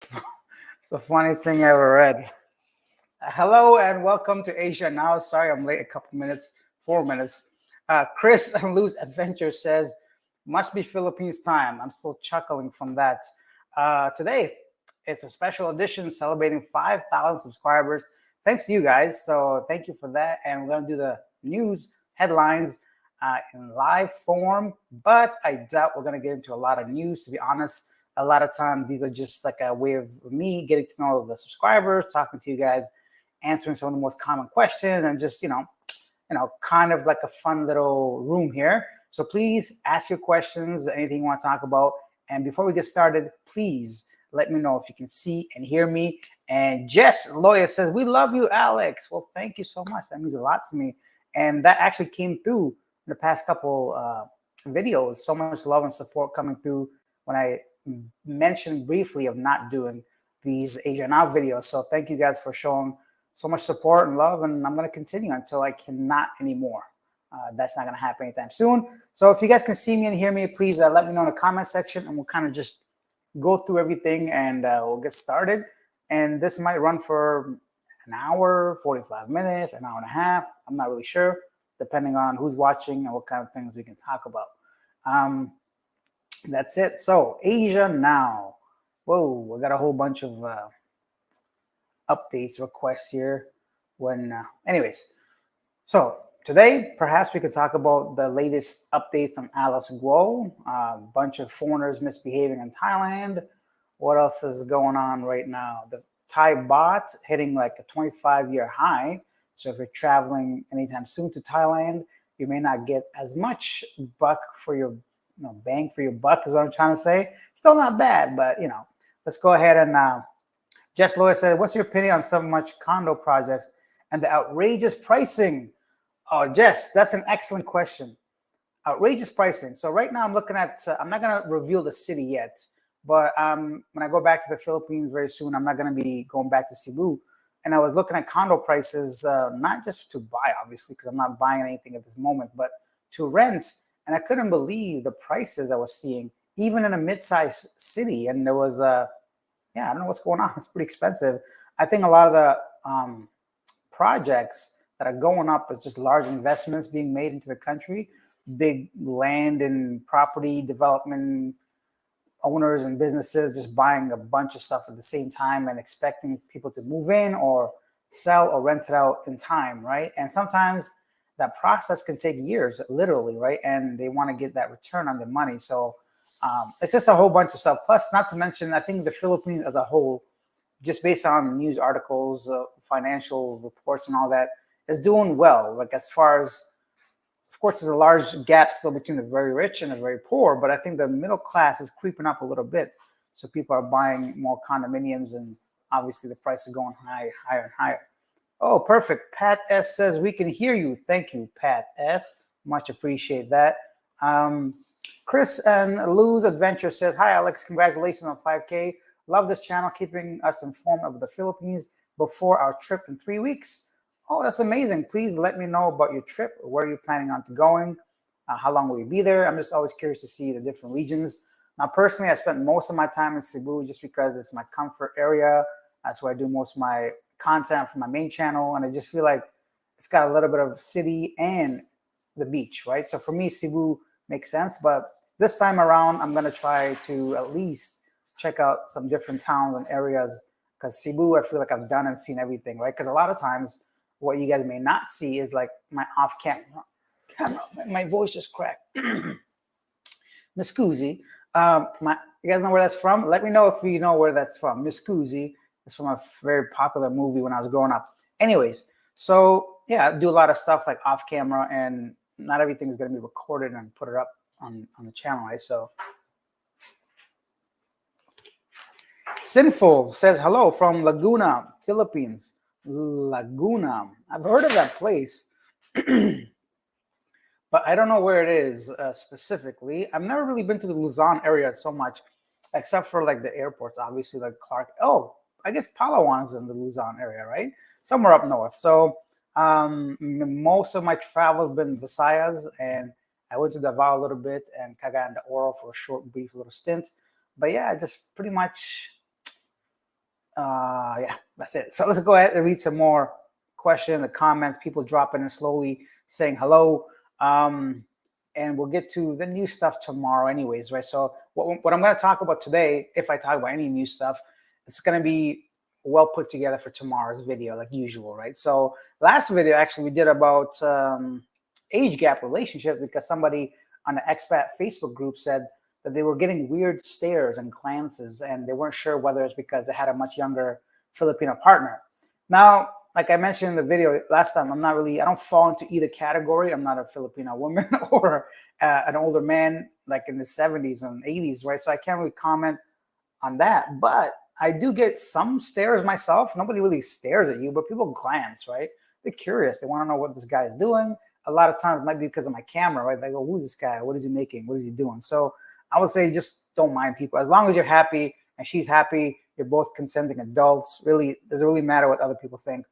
It's the funniest thing I ever read. Hello and welcome to Asia Now. Sorry I'm late a couple minutes, 4 minutes. Chris and Lou's Adventure says, must be Philippines time. I'm still chuckling from that. Today, it's a special edition celebrating 5,000 subscribers. Thanks to you guys. So thank you for that. And we're going to do the news headlines in live form, but I doubt we're going to get into a lot of news, to be honest. A lot of times, these are just like a way of me getting to know the subscribers, talking to you guys, answering some of the most common questions, and just kind of like a fun little room here. So please ask your questions, anything you want to talk about. And before we get started, please let me know if you can see and hear me. And Jess Lawyer says, we love you, Alex. Well, thank you so much. That means a lot to me. And that actually came through in the past couple videos. So much love and support coming through when I mentioned briefly of not doing these Asia Now videos. So thank you guys for showing so much support and love, and I'm going to continue until I cannot anymore. That's not going to happen anytime soon. So if you guys can see me and hear me, please let me know in the comment section, and we'll kind of just go through everything, and we'll get started. And this might run for an hour, 45 minutes, an hour and a half. I'm not really sure, depending on who's watching and what kind of things we can talk about. That's it. So Asia Now. Whoa, we got a whole bunch of updates, requests here. Anyways, so today perhaps we could talk about the latest updates on Alice Guo, a bunch of foreigners misbehaving in Thailand. What else is going on right now? The Thai baht hitting like a 25-year high. So if you're traveling anytime soon to Thailand, you may not get as much buck for your bang for your buck is what I'm trying to say. Still not bad, but let's go ahead and Jess Lewis said, what's your opinion on so much condo projects and the outrageous pricing? Oh, Jess, that's an excellent question. Outrageous pricing. So right now I'm looking at, I'm not going to reveal the city yet, but when I go back to the Philippines very soon, I'm not going to be going back to Cebu. And I was looking at condo prices, not just to buy, obviously, because I'm not buying anything at this moment, but to rent. And I couldn't believe the prices I was seeing, even in a mid-sized city. And there was I don't know what's going on. It's pretty expensive. I think a lot of the projects that are going up is just large investments being made into the country, big land and property development owners and businesses just buying a bunch of stuff at the same time and expecting people to move in or sell or rent it out in time, right? And sometimes that process can take years, literally, right? And they want to get that return on their money. So it's just a whole bunch of stuff. Plus, not to mention, I think the Philippines as a whole, just based on news articles, financial reports and all that, is doing well. Like as far as, of course, there's a large gap still between the very rich and the very poor, but I think the middle class is creeping up a little bit. So people are buying more condominiums and obviously the price is going higher and higher. Oh, perfect. Pat S says, we can hear you. Thank you, Pat S. Much appreciate that. Chris and Lou's Adventure says, hi, Alex. Congratulations on 5K. Love this channel, keeping us informed of the Philippines before our trip in 3 weeks. Oh, that's amazing. Please let me know about your trip. Where are you planning on to going? How long will you be there? I'm just always curious to see the different regions. Now, personally, I spent most of my time in Cebu just because it's my comfort area. That's where I do most of my content for my main channel. And I just feel like it's got a little bit of city and the beach, right? So for me, Cebu makes sense. But this time around, I'm going to try to at least check out some different towns and areas because Cebu, I feel like I've done and seen everything, right? Because a lot of times what you guys may not see is like my off camera, my voice just cracked. Miss Cusi, you guys know where that's from? Let me know if you know where that's from. Miss Cusi is from a very popular movie when I was growing up. Anyways, so yeah, I do a lot of stuff like off camera, and not everything is going to be recorded and put it up on the channel, right? So Sinful says, hello from Laguna, Philippines. Laguna. I've heard of that place, but I don't know where it is specifically. I've never really been to the Luzon area so much, except for like the airports, obviously, like Clark. Oh, I guess Palawan is in the Luzon area, right? Somewhere up north. So most of my travel has been Visayas, and I went to Davao a little bit and Cagayan de Oro for a short, brief little stint. But yeah, just pretty much Yeah, that's it. So let's go ahead and read some more questions, the comments, people dropping in slowly saying hello. And we'll get to the new stuff tomorrow anyways, right? So what I'm going to talk about today, if I talk about any new stuff, it's going to be well put together for tomorrow's video, like usual, right? So last video, actually, we did about age gap relationships because somebody on the Expat Facebook group said that they were getting weird stares and glances, and they weren't sure whether it's because they had a much younger Filipino partner. Now, like I mentioned in the video last time, I don't fall into either category. I'm not a Filipino woman or an older man like in the 70s and 80s, right? So I can't really comment on that. But I do get some stares myself. Nobody really stares at you, but people glance, right? They're curious. They want to know what this guy is doing. A lot of times it might be because of my camera, right? They go, who's this guy? What is he making? What is he doing? So I would say just don't mind people. As long as you're happy and she's happy, you're both consenting adults. Really, doesn't really matter what other people think.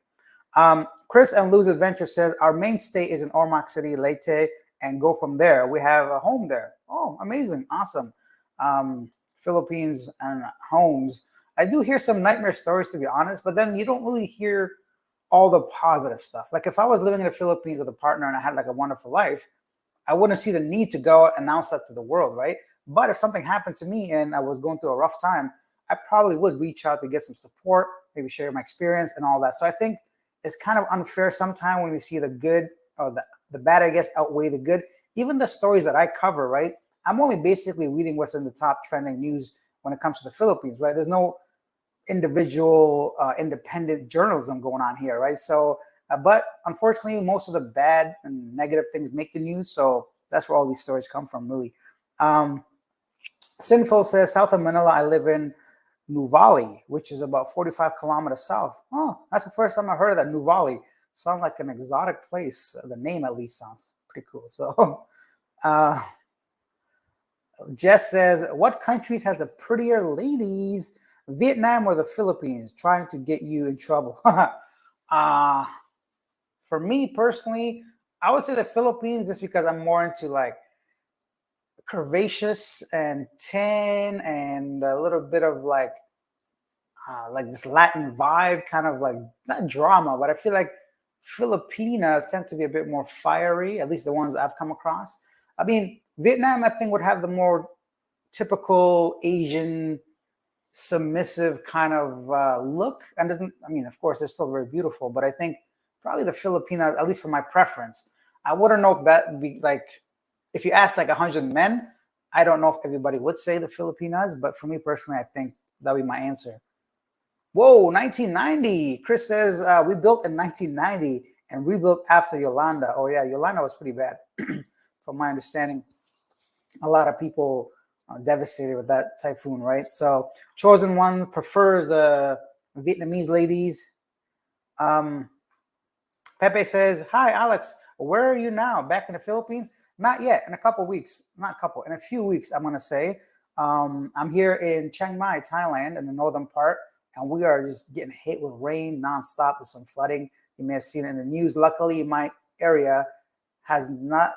Chris and Lou's Adventure says, our main stay is in Ormoc City, Leyte, and go from there. We have a home there. Oh, amazing. Awesome. Philippines and homes. I do hear some nightmare stories, to be honest, but then you don't really hear all the positive stuff. Like if I was living in the Philippines with a partner and I had like a wonderful life, I wouldn't see the need to go announce that to the world, right? But if something happened to me and I was going through a rough time, I probably would reach out to get some support, maybe share my experience and all that. So I think it's kind of unfair sometimes when we see the good or the bad, I guess, outweigh the good. Even the stories that I cover, right? I'm only basically reading what's in the top trending news when it comes to the Philippines, right? There's no individual, independent journalism going on here, right? So, but unfortunately, most of the bad and negative things make the news. So that's where all these stories come from, really. Sinful says, south of Manila, I live in Nuvali, which is about 45 kilometers south. Oh, that's the first time I heard of that. Nuvali sounds like an exotic place. The name at least sounds pretty cool. So, Jess says, what countries has the prettier ladies? Vietnam or the Philippines? Trying to get you in trouble. For me personally, I would say the Philippines just because I'm more into like curvaceous and tan and a little bit of like this Latin vibe, kind of like not drama, but I feel like Filipinas tend to be a bit more fiery, at least the ones I've come across. I mean, Vietnam, I think, would have the more typical Asian submissive kind of look. And doesn't, I mean, of course, they're still very beautiful, but I think probably the Filipinas, at least for my preference, I wouldn't know if that would be like, if you ask like 100 men, I don't know if everybody would say the Filipinas, but for me personally, I think that would be my answer. Whoa, 1990. Chris says, we built in 1990 and rebuilt after Yolanda. Oh, yeah, Yolanda was pretty bad, from my understanding. A lot of people devastated with that typhoon, right? So, Chosen One prefers the Vietnamese ladies. Pepe says, hi, Alex. Where are you now? Back in the Philippines? Not yet. In a couple weeks. Not a couple. In a few weeks, I'm going to say. I'm here in Chiang Mai, Thailand, in the northern part. And we are just getting hit with rain nonstop. There's some flooding. You may have seen it in the news. Luckily, my area has not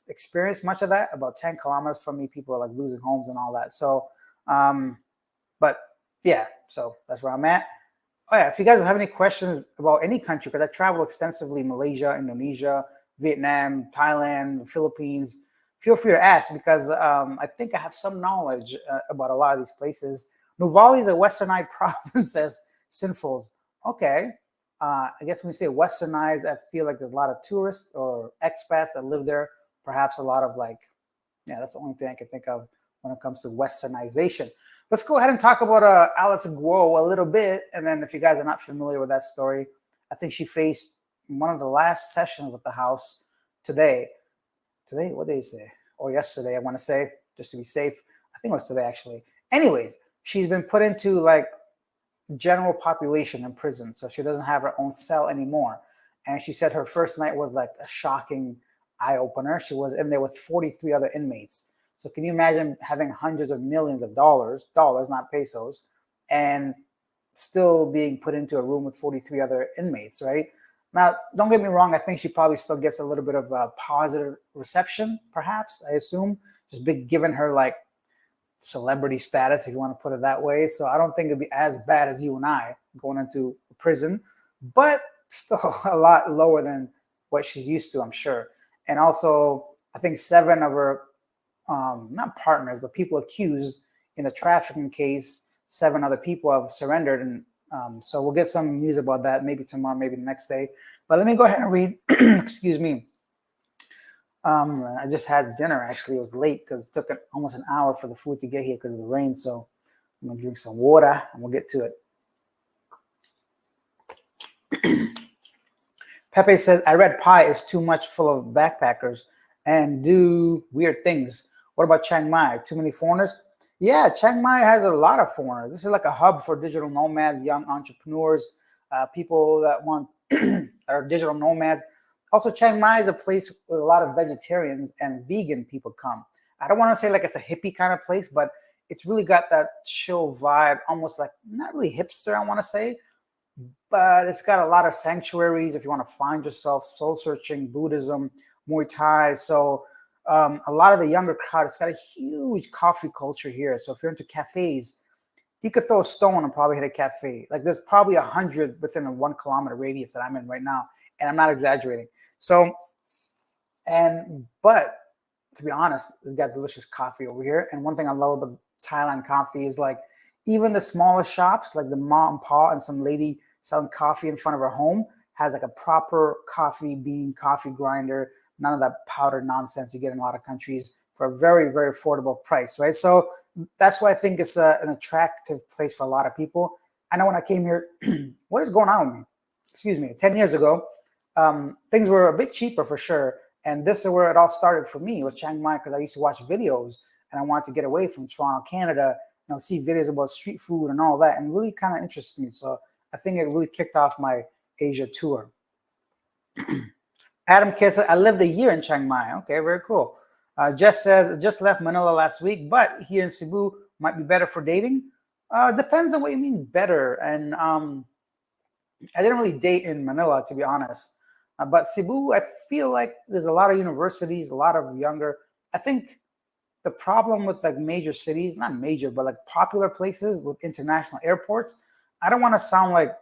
experienced much of that. About 10 kilometers from me, people are like losing homes and all that. So, but yeah, so that's where I'm at. Oh yeah, if you guys have any questions about any country, because I travel extensively, Malaysia, Indonesia, Vietnam, Thailand, Philippines, feel free to ask because I think I have some knowledge about a lot of these places. Nuvali is a westernized province, says Sinfuls. Okay. I guess when we say westernized, I feel like there's a lot of tourists or expats that live there. Perhaps a lot of like, yeah, that's the only thing I can think of when it comes to westernization. Let's go ahead and talk about Alice Guo a little bit. And then if you guys are not familiar with that story, I think she faced one of the last sessions with the House today. Today, what did he say? Or yesterday, I want to say, just to be safe. I think it was today, actually. Anyways, she's been put into like general population in prison. So she doesn't have her own cell anymore. And she said her first night was like a shocking eye opener. She was in there with 43 other inmates. So can you imagine having hundreds of millions of dollars, not pesos, and still being put into a room with 43 other inmates, right? Now, don't get me wrong. I think she probably still gets a little bit of a positive reception, perhaps, I assume, just big given her like celebrity status, if you want to put it that way. So I don't think it'd be as bad as you and I, going into prison, but still a lot lower than what she's used to, I'm sure. And also, I think 7 of her, not partners, but people accused in a trafficking case, 7 other people have surrendered. And so we'll get some news about that maybe tomorrow, maybe the next day. But let me go ahead and read, excuse me. I just had dinner, actually. It was late because it took almost an hour for the food to get here because of the rain. So I'm going to drink some water and we'll get to it. Pepe says, I read Pi is too much full of backpackers and do weird things. What about Chiang Mai? Too many foreigners? Yeah, Chiang Mai has a lot of foreigners. This is like a hub for digital nomads, young entrepreneurs, people that want are digital nomads. Also, Chiang Mai is a place with a lot of vegetarians and vegan people come. I don't want to say like it's a hippie kind of place, but it's really got that chill vibe, almost like not really hipster, I want to say, but it's got a lot of sanctuaries if you want to find yourself, soul searching, Buddhism, Muay Thai. So a lot of the younger crowd, it's got a huge coffee culture here. So if you're into cafes, you could throw a stone and probably hit a cafe. Like there's probably 100 within a 1 kilometer radius that I'm in right now. And I'm not exaggerating. So, but to be honest, we've got delicious coffee over here. And one thing I love about Thailand coffee is like, even the smallest shops, like the mom and pa and some lady selling coffee in front of her home has like a proper coffee bean, coffee grinder, none of that powdered nonsense you get in a lot of countries for a very, very affordable price, right? So that's why I think it's an attractive place for a lot of people. I know when I came here, what is going on with me? Excuse me, 10 years ago, things were a bit cheaper for sure. And this is where it all started for me. It was Chiang Mai because I used to watch videos and I wanted to get away from Toronto, Canada, see videos about street food and all that, and really kind of interested me. So I think it really kicked off my Asia tour. Adam Kiss, I lived a year in Chiang Mai. Okay, very cool. Jess says, just left Manila last week, but here in Cebu might be better for dating. Depends on what you mean better. And I didn't really date in Manila, to be honest. But Cebu, I feel like there's a lot of universities, a lot of younger. I think the problem with like major cities, not major, but like popular places with international airports, I don't want to sound like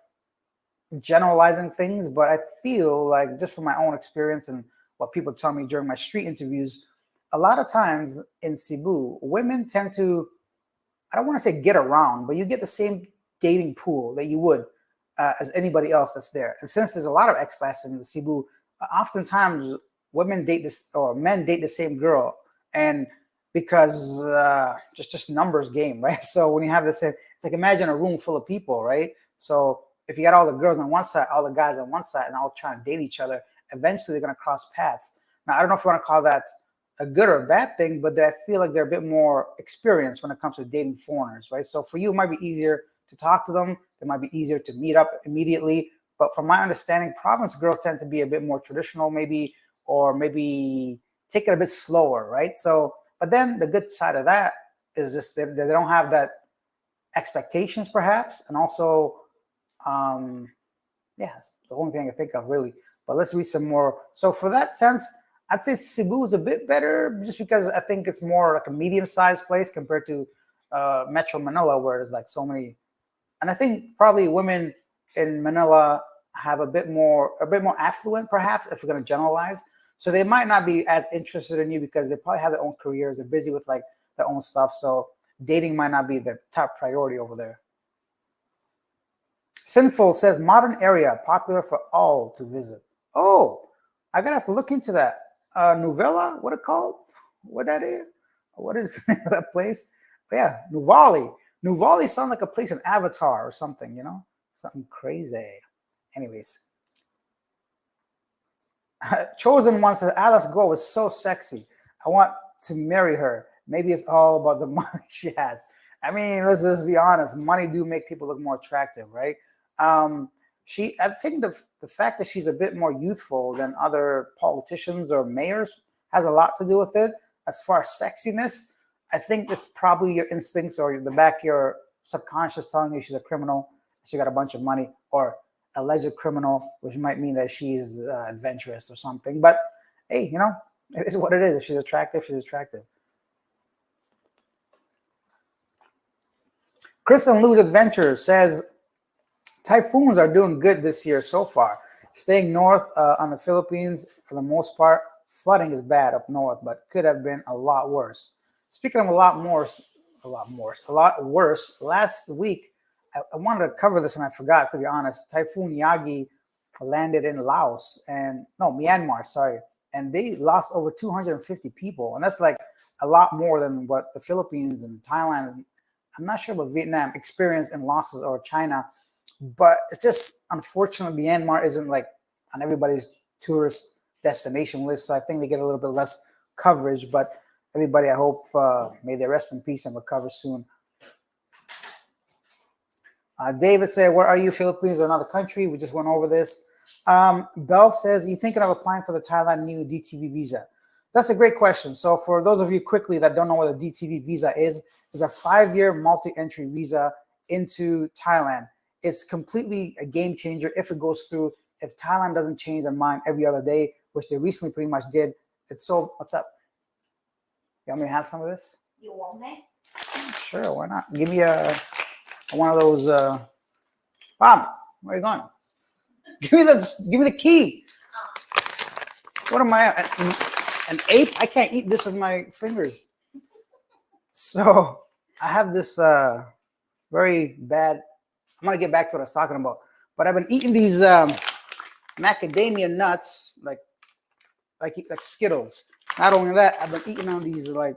generalizing things, but I feel like just from my own experience and what people tell me during my street interviews, a lot of times in Cebu, women tend to, I don't want to say get around, but you get the same dating pool that you would as anybody else that's there. And since there's a lot of expats in the Cebu, oftentimes women date this or men date the same girl. And because just numbers game, right? So when you have this, it's like imagine a room full of people, right? So if you got all the girls on one side, all the guys on one side, and all trying to date each other, eventually they're going to cross paths. Now, I don't know if you want to call that a good or a bad thing, but I feel like they're a bit more experienced when it comes to dating foreigners, right? So for you, it might be easier to talk to them. It might be easier to meet up immediately. But from my understanding, province girls tend to be a bit more traditional, maybe, or maybe take it a bit slower, right? So, but then the good side of that is just that they don't have that expectations, perhaps, and also, yeah, it's the only thing I can think of really. But let's read some more. So for that sense, I'd say Cebu is a bit better, just because I think it's more like a medium-sized place compared to Metro Manila, where there's like so many. And I think probably women in Manila have a bit more affluent, perhaps, if we're going to generalize. So they might not be as interested in you because they probably have their own careers. They're busy with like their own stuff. So dating might not be their top priority over there. Sinful says modern area popular for all to visit. Oh, I gotta have to look into that. Novella, what it called? What that is? What is that place? But yeah, Nuvali. Nuvali sounds like a place in Avatar or something, something crazy. Anyways. Chosen One says, Alice Go is so sexy. I want to marry her. Maybe it's all about the money she has. I mean, let's just be honest. Money do make people look more attractive, right? I think the fact that she's a bit more youthful than other politicians or mayors has a lot to do with it. As far as sexiness, I think it's probably your instincts or the back of your subconscious telling you she's a criminal, she got a bunch of money, or alleged criminal, which might mean that she's adventurous or something. But hey, it is what it is. If she's attractive, she's attractive. Chris and Lou's Adventures says, Typhoons are doing good this year so far. Staying north on the Philippines for the most part. Flooding is bad up north, but could have been a lot worse. Speaking of a lot worse. Last week, I wanted to cover this and I forgot, to be honest. Typhoon Yagi landed in Laos and no, Myanmar, sorry. And they lost over 250 people. And that's like a lot more than what the Philippines and Thailand, I'm not sure what Vietnam experienced in losses, or China. But it's just unfortunately Myanmar isn't like on everybody's tourist destination list. So I think they get a little bit less coverage. But everybody, I hope may they rest in peace and recover soon. David said, where are you, Philippines or another country? We just went over this. Bell says, you thinking of applying for the Thailand new DTV visa? That's a great question. So for those of you quickly that don't know what a DTV visa is, it's a 5-year multi-entry visa into Thailand. It's completely a game changer if it goes through. If Thailand doesn't change their mind every other day, which they recently pretty much did, it's so, what's up? You want me to have some of this? You want that? Sure, why not? Give me one of those, Bob, where are you going? Give me the key. What am I, an ape? I can't eat this with my fingers. So I have this very bad, I'm gonna get back to what I was talking about, but I've been eating these macadamia nuts, like Skittles. Not only that, I've been eating on these like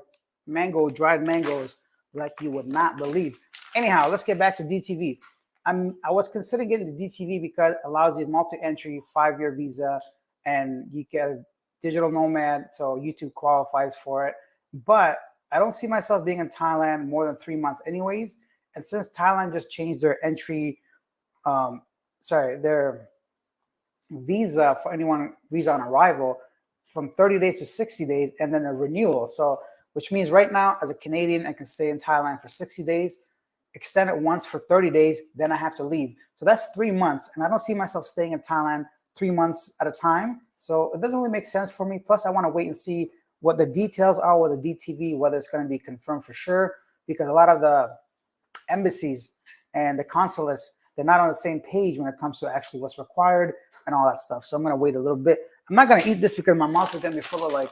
dried mangoes, like you would not believe. Anyhow, let's get back to DTV. I was considering getting the DTV because it allows you multi-entry 5-year visa, and you get a digital nomad, so YouTube qualifies for it. But I don't see myself being in Thailand more than 3 months anyways. And since Thailand just changed their their visa for anyone visa on arrival from 30 days to 60 days, and then a renewal. So, which means right now, as a Canadian, I can stay in Thailand for 60 days, extend it once for 30 days, then I have to leave. So that's 3 months. And I don't see myself staying in Thailand 3 months at a time. So it doesn't really make sense for me. Plus, I want to wait and see what the details are with the DTV, whether it's going to be confirmed for sure, because a lot of the embassies and the consulates, they're not on the same page when it comes to actually what's required and all that stuff. So I'm going to wait a little bit. I'm not going to eat this because my mouth is going to be full of like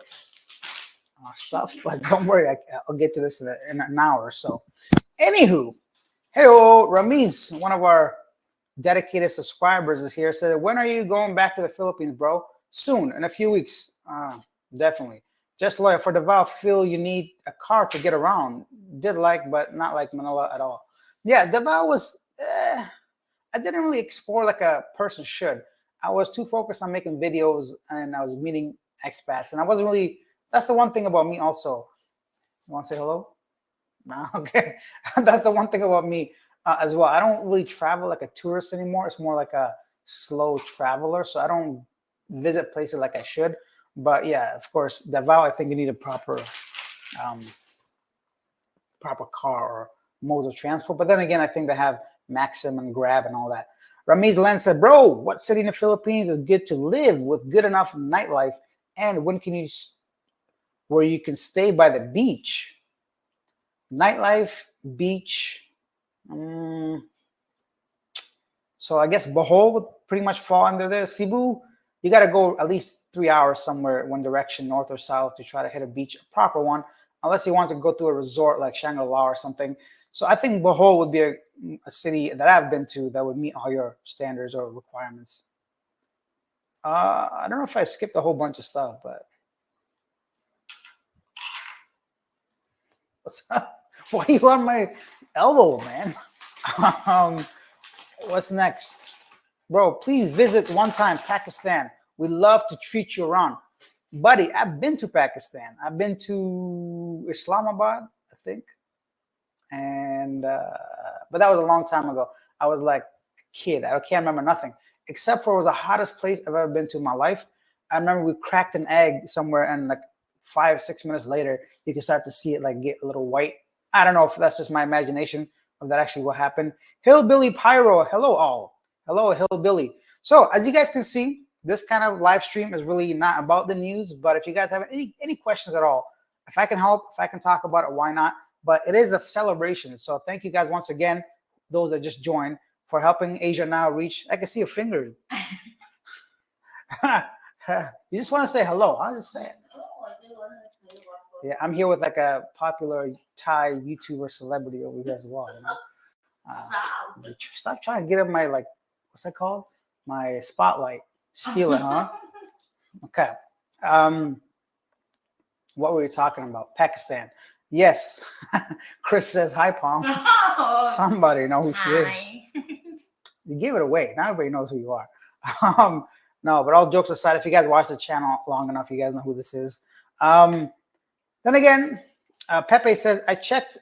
stuff, but don't worry, I'll get to this in an hour or so. Anywho, hey, Ramiz, one of our dedicated subscribers is here, said, when are you going back to the Philippines, bro? Soon, in a few weeks. Definitely. Just lawyer for Davao, feel you need a car to get around. Did like, but not like Manila at all. Yeah, Davao was, I didn't really explore like a person should. I was too focused on making videos and I was meeting expats, and I wasn't really, that's the one thing about me also. You want to say hello? No, okay. That's the one thing about me as well. I don't really travel like a tourist anymore. It's more like a slow traveler. So I don't visit places like I should. But yeah, of course, Davao, I think you need a proper car or modes of transport. But then again, I think they have Maxim and Grab and all that. Ramiz Len said, bro, what city in the Philippines is good to live with good enough nightlife? And when can you, where you can stay by the beach? Nightlife, beach. So I guess Bohol would pretty much fall under there. Cebu, you got to go at least 3 hours somewhere, one direction, north or south, to try to hit a beach, a proper one, unless you want to go to a resort like Shangri-La or something. So I think Bohol would be a city that I've been to that would meet all your standards or requirements. I don't know if I skipped a whole bunch of stuff, but what's up? Why are you on my elbow, man? What's next? Bro, please visit one time Pakistan. We love to treat you around. Buddy, I've been to Pakistan. I've been to Islamabad, I think. And, but that was a long time ago. I was like a kid. I can't remember nothing. Except for it was the hottest place I've ever been to in my life. I remember we cracked an egg somewhere and like 5-6 minutes later, you can start to see it like get a little white. I don't know if that's just my imagination of that actually what happened. Hillbilly Pyro, hello all. Hello, Hillbilly. So as you guys can see, this kind of live stream is really not about the news, but if you guys have any questions at all, if I can help, if I can talk about it, why not? But it is a celebration. So thank you guys once again, those that just joined, for helping Asia Now reach. I can see your finger. You just want to say hello. I'll just say it. Yeah, I'm here with like a popular Thai YouTuber celebrity over here as well. You know, stop trying to get up my like, what's that called? My spotlight. Steal it, huh? Okay. What were we talking about? Pakistan. Yes. Chris says hi, Palm. Somebody know who she is. You gave it away. Now everybody knows who you are. No, but all jokes aside, if you guys watch the channel long enough, you guys know who this is. Then again, Pepe says, I checked.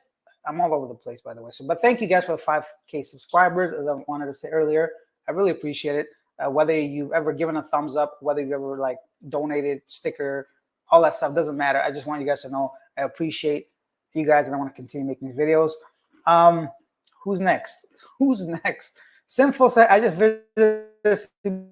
I'm all over the place, by the way. So, but thank you guys for the 5K subscribers. As I wanted to say earlier, I really appreciate it. Whether you've ever given a thumbs up, whether you've ever like donated, sticker, all that stuff doesn't matter. I just want you guys to know I appreciate you guys, and I want to continue making these videos. Who's next? Who's next? Sinful said, I just visited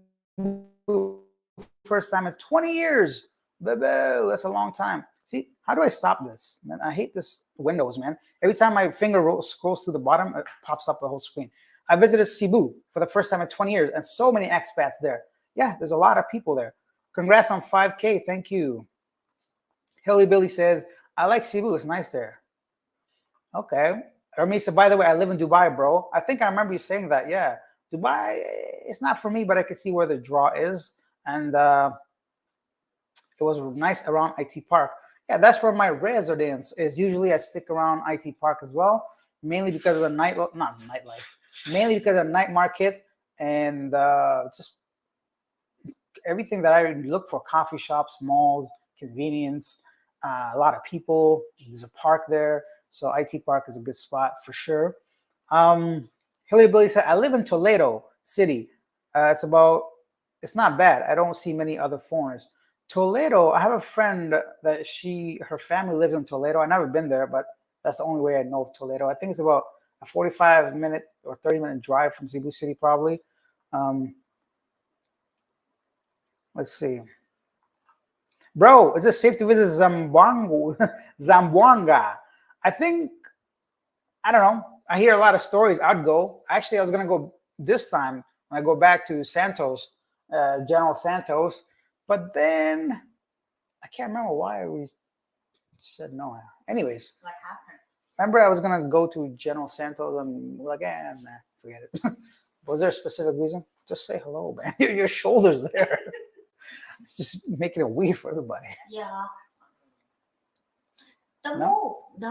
first time in 20 years. Boo-boo, that's a long time. See, how do I stop this? Man, I hate this Windows, man. Every time my finger scrolls to the bottom, it pops up the whole screen. I visited Cebu for the first time in 20 years, and so many expats there. Yeah, there's a lot of people there. Congrats on 5K. Thank you. Hilly Billy says, I like Cebu. It's nice there. Okay. Ramisa, by the way, I live in Dubai, bro. I think I remember you saying that. Yeah. Dubai, it's not for me, but I can see where the draw is. And it was nice around IT Park. Yeah, that's where my residence is. Usually I stick around IT Park as well, mainly because of the nightlife, mainly because of night market and just everything that I look for: coffee shops, malls, convenience, a lot of people. There's a park there, so IT Park is a good spot for sure. Hilly Billy said, I live in Toledo City. It's not bad. I don't see many other foreigners. Toledo, I have a friend that her family lives in Toledo. I've never been there, but that's the only way I know of Toledo. I think it's about a 45-minute or 30-minute drive from Cebu City, probably. Let's see. Bro, is it safe to visit Zamboanga? I think, I don't know. I hear a lot of stories. I'd go. Actually, I was going to go this time when I go back to Santos, General Santos. But then I can't remember why we said no. Anyways. What happened? Remember I was going to go to General Santos and we're like, nah, forget it. Was there a specific reason? Just say hello, man. Your shoulder's there. Just making it weird for everybody. Yeah. The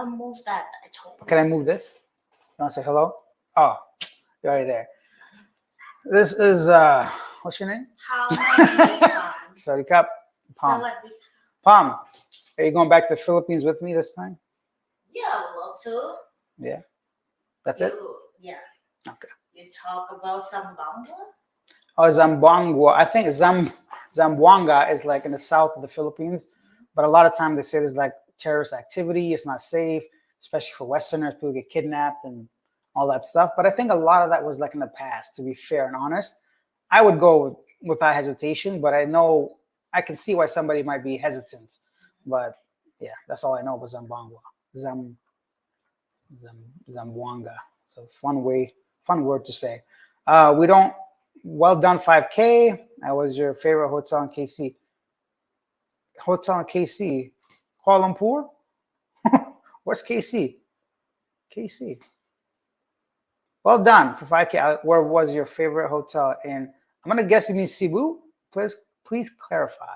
move that I told you. Can I move this? You want to say hello? Oh, you're already there. This is, what's your name? Sorry, Cup. Palm. Palm, are you going back to the Philippines with me this time? Yeah, I would love to. Yeah. That's it? Yeah. Okay. You talk about Zamboanga? Oh, Zamboanga. I think Zamboanga is like in the south of the Philippines, but a lot of times they say there's like terrorist activity. It's not safe, especially for Westerners. People get kidnapped and all that stuff. But I think a lot of that was like in the past, to be fair and honest. I would go without hesitation, but I know I can see why somebody might be hesitant. But yeah, that's all I know about Zamboanga. Zamboanga. So fun word to say. Well done, 5K. That was your favorite hotel in KC. Hotel in KC. Kuala Lumpur? Where's KC? KC. Well done for 5K. Where was your favorite hotel in? I'm going to guess you mean Cebu. Please clarify.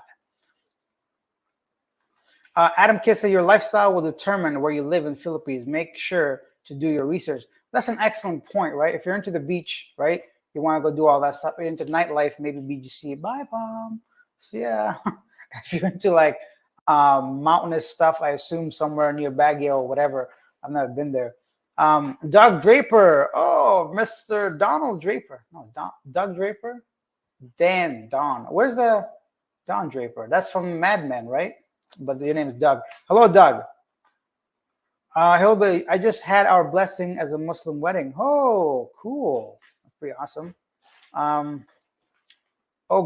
Adam Kidd said, your lifestyle will determine where you live in the Philippines. Make sure to do your research. That's an excellent point, right? If you're into the beach, right? You want to go do all that stuff. If you're into nightlife, maybe BGC. Bye, Mom. See ya. If you're into like mountainous stuff, I assume somewhere near Baguio or whatever. I've never been there. Doug Draper. Oh, Mr. Donald Draper. No, Doug Draper? Don. Where's the Don Draper? That's from Mad Men, right? But your name is Doug. Hello, Doug. Hillbilly, I just had our blessing as a Muslim wedding. Oh, cool. That's pretty awesome.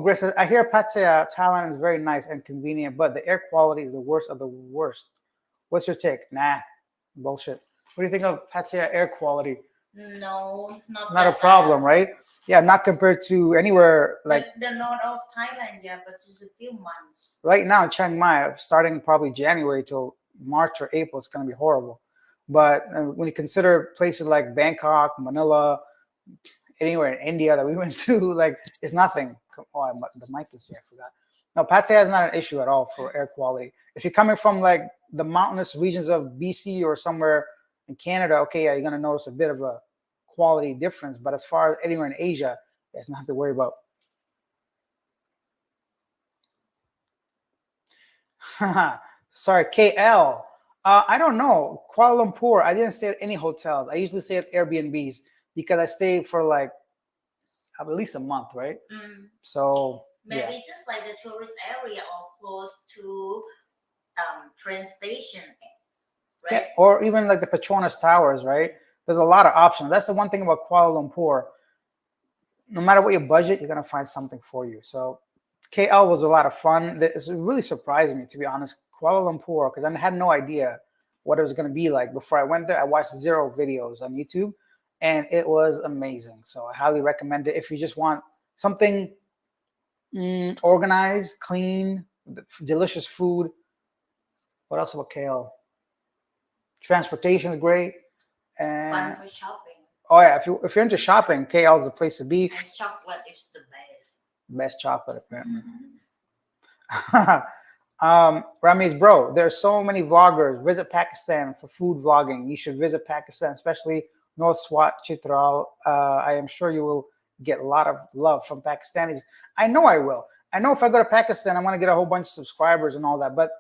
Gris says, I hear Pattaya, Thailand is very nice and convenient, but the air quality is the worst of the worst. What's your take? Nah, bullshit. What do you think of Pattaya air quality? No, not Not a that problem, bad. right? Yeah, not compared to anywhere like The north of Thailand, yeah, but just a few months. right now in Chiang Mai, starting probably January till March or April, it's going to be horrible. But when you consider places like Bangkok, Manila, anywhere in India that we went to, like it's nothing. Oh, the mic is here. I forgot. No, pate is not an issue at all for air quality. If you're coming from like the mountainous regions of BC or somewhere in Canada, okay, yeah, you're gonna notice a bit of a quality difference. But as far as anywhere in Asia, there's nothing to worry about. Sorry, KL. I don't know. Kuala Lumpur, I didn't stay at any hotels. I usually stay at Airbnbs because I stay for like at least a month, right? So maybe just like the tourist area or close to train station, right? Yeah, or even like the Petronas Towers, right? There's a lot of options. That's the one thing about Kuala Lumpur. No matter what your budget, you're gonna find something for you. So KL was a lot of fun. It really surprised me, to be honest. Kuala Lumpur, because I had no idea what it was gonna be like before I went there. I watched 0 videos on YouTube, and it was amazing. So I highly recommend it if you just want something organized, clean, delicious food. What else about KL? Transportation is great. Fun And for shopping. oh yeah, if you're into shopping, KL is the place to be. And chocolate is the best. Best chocolate, apparently. Ramesh, bro, there's so many vloggers. Visit Pakistan for food vlogging. You should visit Pakistan, especially North Swat, Chitral. I am sure you will get a lot of love from Pakistanis. I know I will. I know if I go to Pakistan, I'm going to get a whole bunch of subscribers and all that. But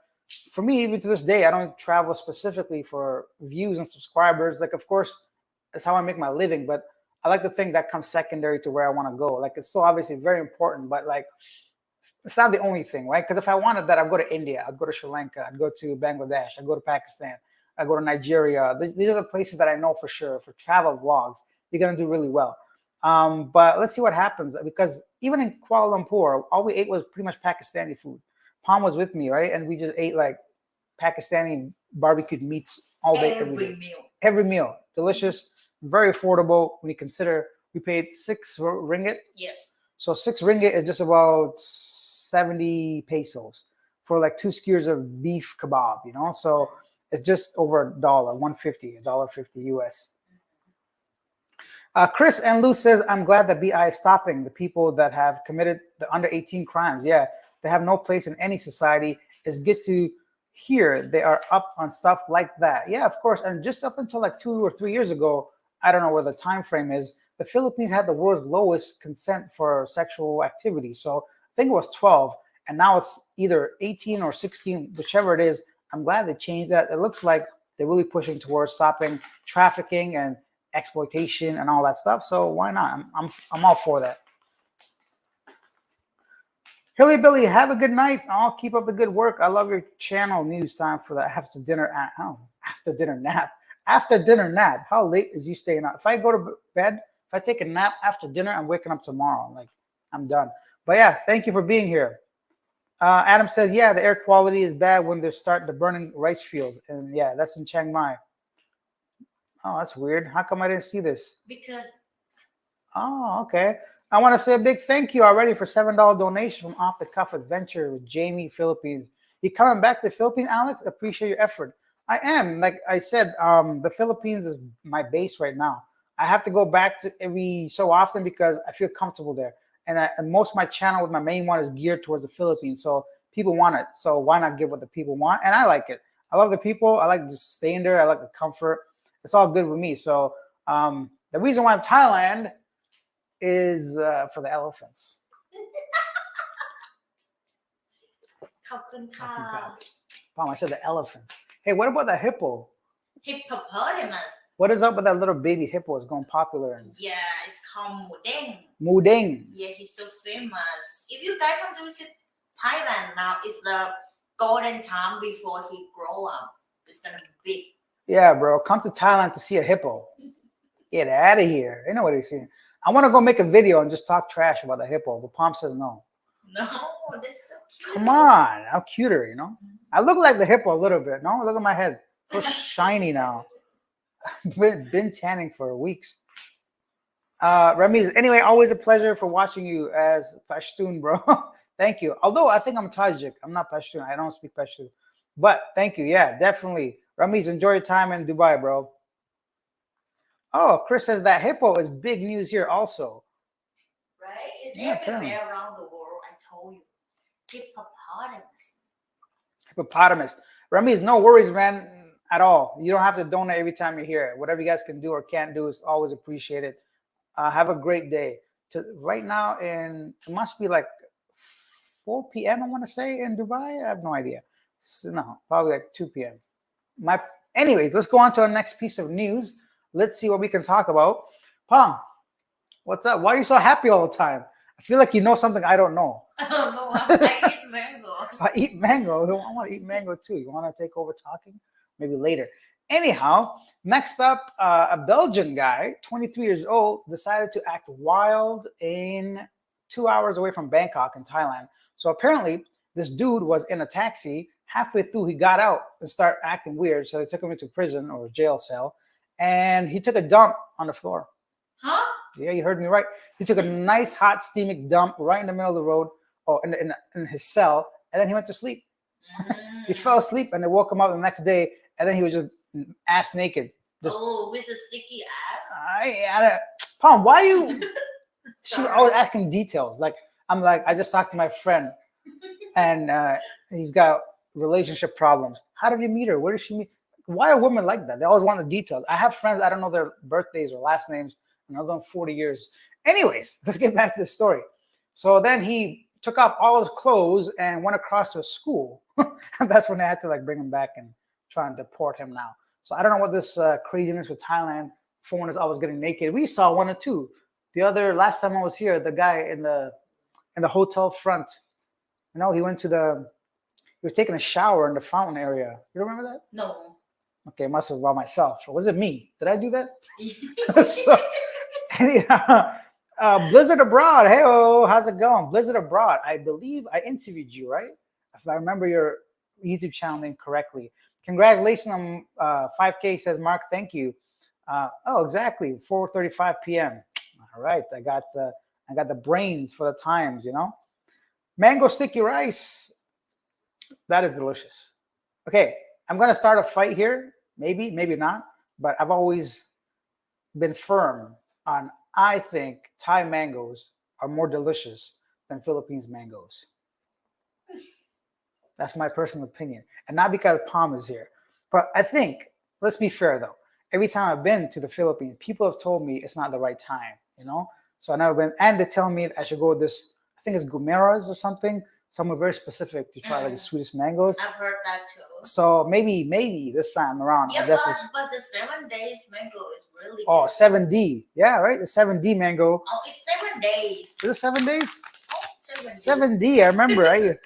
for me, even to this day, I don't travel specifically for views and subscribers. Like, of course, that's how I make my living. But I like to think that comes secondary to where I want to go. Like, it's still obviously very important, but like, it's not the only thing, right? Because if I wanted that, I'd go to India, I'd go to Sri Lanka, I'd go to Bangladesh, I'd go to Pakistan, I'd go to Nigeria. These are the places that I know for sure for travel vlogs. You're gonna do really well. But let's see what happens, because even in Kuala Lumpur, all we ate was pretty much Pakistani food. Palm was with me, right? And we just ate like Pakistani barbecued meats all day, every day. Meal. Every meal, delicious, very affordable when you consider we paid 6 ringgit. Yes. So 6 ringgit is just about 70 pesos for like 2 skewers of beef kebab, you know? So it's just over $1, 150, $1.50 US. Chris and Lou says, I'm glad that BI is stopping the people that have committed the under 18 crimes. Yeah, they have no place in any society. It's good to hear they are up on stuff like that. Yeah, of course. And just up until like 2 or 3 years ago, I don't know where the time frame is, the Philippines had the world's lowest consent for sexual activity. So I think it was 12, and now it's either 18 or 16, whichever it is. I'm glad they changed that. It looks like they're really pushing towards stopping trafficking and exploitation and all that stuff. So why not? I'm all for that. Hilly Billy, have a good night. I'll keep up the good work. I love your channel. News time for the after dinner nap. After dinner nap. How late is you staying up? If I go to bed, if I take a nap after dinner, I'm waking up tomorrow. Like, I'm done. But yeah, thank you for being here. Adam says, yeah, the air quality is bad when they start the burning rice fields. And yeah, that's in Chiang Mai. Oh, that's weird. How come I didn't see this? Because. Oh, okay. I want to say a big thank you already for $7 donation from Off the Cuff Adventure with Jamie, Philippines. You coming back to the Philippines, Alex? Appreciate your effort. I am. Like I said, the Philippines is my base right now. I have to go back to every so often because I feel comfortable there. And most of my channel with my main one is geared towards the Philippines. So people want it. So why not give what the people want? And I like it. I love the people. I like just staying there. I like the comfort. It's all good with me. So the reason why I'm Thailand is for the elephants. Mom, I said the elephants. Hey, what about the hippo? Hippopotamus. What is up with that little baby hippo? It's going popular. Yeah, it's called Mudeng. Mudeng. Yeah, he's so famous. If you guys come to visit Thailand now, it's the golden time before he grow up. It's gonna be big. Yeah, bro. Come to Thailand to see a hippo. Get out of here. They know what he's saying. I want to go make a video and just talk trash about the hippo, but Palm says no. No, that's so cute. Come on. I'm cuter, you know? I look like the hippo a little bit. No, look at my head. So shiny now. Been tanning for weeks. Ramiz, anyway, always a pleasure for watching you as Pashtun, bro. Thank you. Although I think I'm Tajik, I'm not Pashtun. I don't speak Pashtun, but thank you. Yeah, definitely. Ramiz, enjoy your time in Dubai, bro. Oh, Chris says that hippo is big news here also. Right? It's Yeah, apparently. everywhere around the world. I told you. Hippopotamus. Hippopotamus. Ramiz, no worries, man, at all. You don't have to donate every time you're here. Whatever you guys can do or can't do is always appreciated. Have a great day. Right now, it must be like 4 p.m. I want to say in Dubai. I have no idea. No, probably like 2 p.m. Anyway, let's go on to our next piece of news. Let's see what we can talk about. Pong, what's up? Why are you so happy all the time? I feel like you know something I don't know. No, I eat mango. I eat mango. I want to eat mango too. You want to take over talking? Maybe later. Anyhow, next up, a Belgian guy, 23 years old, decided to act wild in 2 hours away from Bangkok in Thailand. So apparently, this dude was in a taxi. Halfway through, he got out and started acting weird. So they took him into prison or jail cell, and he took a dump on the floor. Huh? Yeah, you heard me right. He took a nice, hot, steaming dump right in the middle of the road, or in his cell, and then he went to sleep. He fell asleep, and they woke him up the next day, and then he was just ass naked. Just, with a sticky ass. Pom, why you? She's always asking details. I just talked to my friend, and he's got relationship problems. How did you meet her? Where did she meet? Why are women like that? They always want the details. I have friends, I don't know their birthdays or last names, and I've done 40 years. Anyways, let's get back to the story. So then he took off all his clothes and went across to a school. And that's when they had to bring him back and try and deport him now. So I don't know what this craziness with Thailand. Foreigners always getting naked. We saw one or two. Last time I was here, the guy in the hotel front, he was taking a shower in the fountain area. You remember that? No. Okay, must have about myself. Or was it me? Did I do that? So, anyhow, Blizzard Abroad. Hey, how's it going? Blizzard Abroad. I believe I interviewed you, right? If I remember your YouTube channel name correctly. Congratulations on 5K, says Mark. Thank you. Exactly. 4:35 p.m. All right. I got the brains for the times, Mango sticky rice. That is delicious. Okay, I'm gonna start a fight here. Maybe not. But I've always been firm on. I think Thai mangoes are more delicious than Philippines mangoes. That's my personal opinion. And not because Palm is here. But I think, let's be fair though, every time I've been to the Philippines, people have told me it's not the right time, So I've never been, and they tell me I should go with this, I think it's Gumeras or something, somewhere very specific to try the sweetest mangoes. I've heard that too. So maybe this time around. Yeah, but the 7 days mango is really good. 7D. Yeah, right? The 7D mango. Oh, it's 7 days. Is it 7 days? Oh, 7D, I remember, right?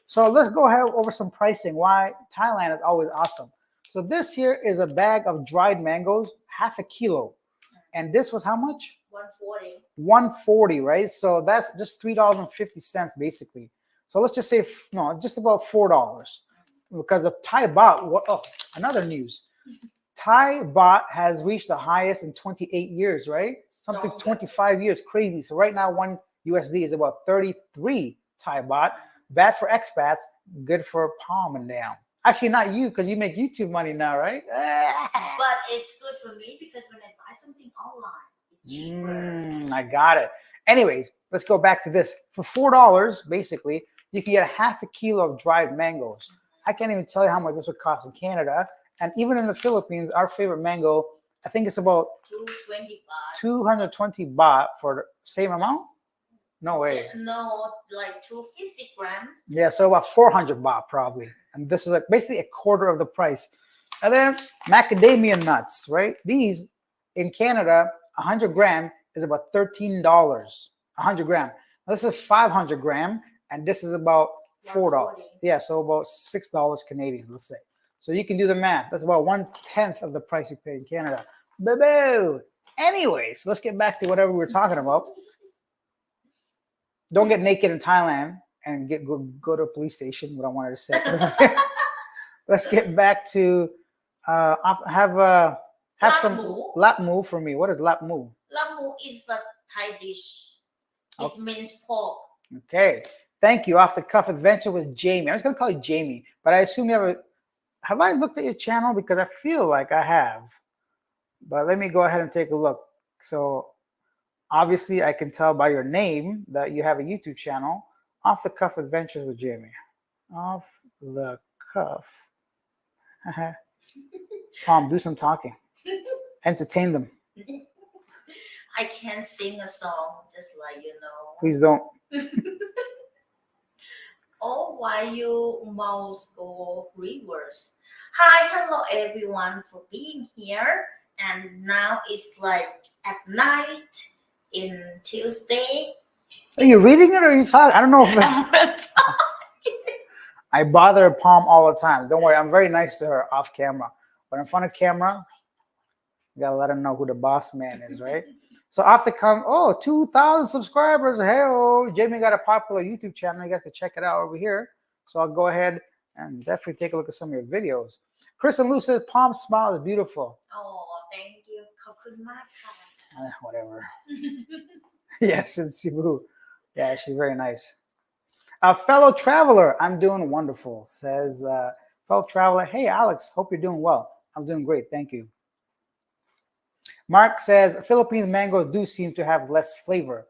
So let's go ahead over some pricing. Why Thailand is always awesome. So this here is a bag of dried mangoes, half a kilo. And this was how much? 140. 140, right? So that's just $3.50 basically. So let's just say, just about $4. Because of Thai baht, another news. Thai baht has reached the highest in 28 years, right? Something 25 years, crazy. So right now, 1 USD is about 33 Thai baht. Bad for expats, good for Palm and down. Actually, not you, because you make YouTube money now, right? But it's good for me because when I buy something online, it's cheaper. I got it. Anyways, let's go back to this. For $4, basically, you can get a half a kilo of dried mangoes. I can't even tell you how much this would cost in Canada. And even in the Philippines, our favorite mango, I think it's about 220 baht. 220 baht for the same amount? No way. No, like 250 grams. Yeah, so about 400 baht probably. And this is basically a quarter of the price. And then macadamia nuts, right? These in Canada, 100 gram is about $13. 100 gram. Now, this is 500 gram, and this is about $4. Yeah, so about $6 Canadian, let's say. So you can do the math. That's about 1/10 of the price you pay in Canada. Boo-boo. Anyways, let's get back to whatever we were talking about. Don't get naked in Thailand and go to a police station. What I wanted to say. Let's get back to have some lap move for me. What is lap move? Lap Mahu is the Thai dish. It means pork. Okay. Thank you. Off the cuff adventure with Jamie. I'm just gonna call you Jamie, but I assume you have a. Have I looked at your channel? Because I feel like I have. But let me go ahead and take a look. So obviously I can tell by your name that you have a YouTube channel, Off the Cuff Adventures with Jamie. Off the cuff. Palm, do some talking. Entertain them. I can't sing a song, just like you know. Please don't. Oh, why you mouse go reverse? Hi, hello everyone for being here. And now it's like at night in Tuesday. Are you reading it or are you talking? I don't know if that's... I bother Palm all the time. Don't worry, I'm very nice to her off camera. But in front of camera, you gotta let her know who the boss man is, right? So off the come, 2,000 subscribers. Hey, Jamie got a popular YouTube channel. You guys can check it out over here. So I'll go ahead and definitely take a look at some of your videos. Chris and Lou says, Palm's smile is beautiful. Oh, thank you. ขอบคุณมากค่ะ Whatever. Yes, in Cebu. Yeah, she's very nice. Fellow traveler, I'm doing wonderful, says fellow traveler. Hey, Alex, hope you're doing well. I'm doing great. Thank you. Mark says, Philippines mangoes do seem to have less flavor.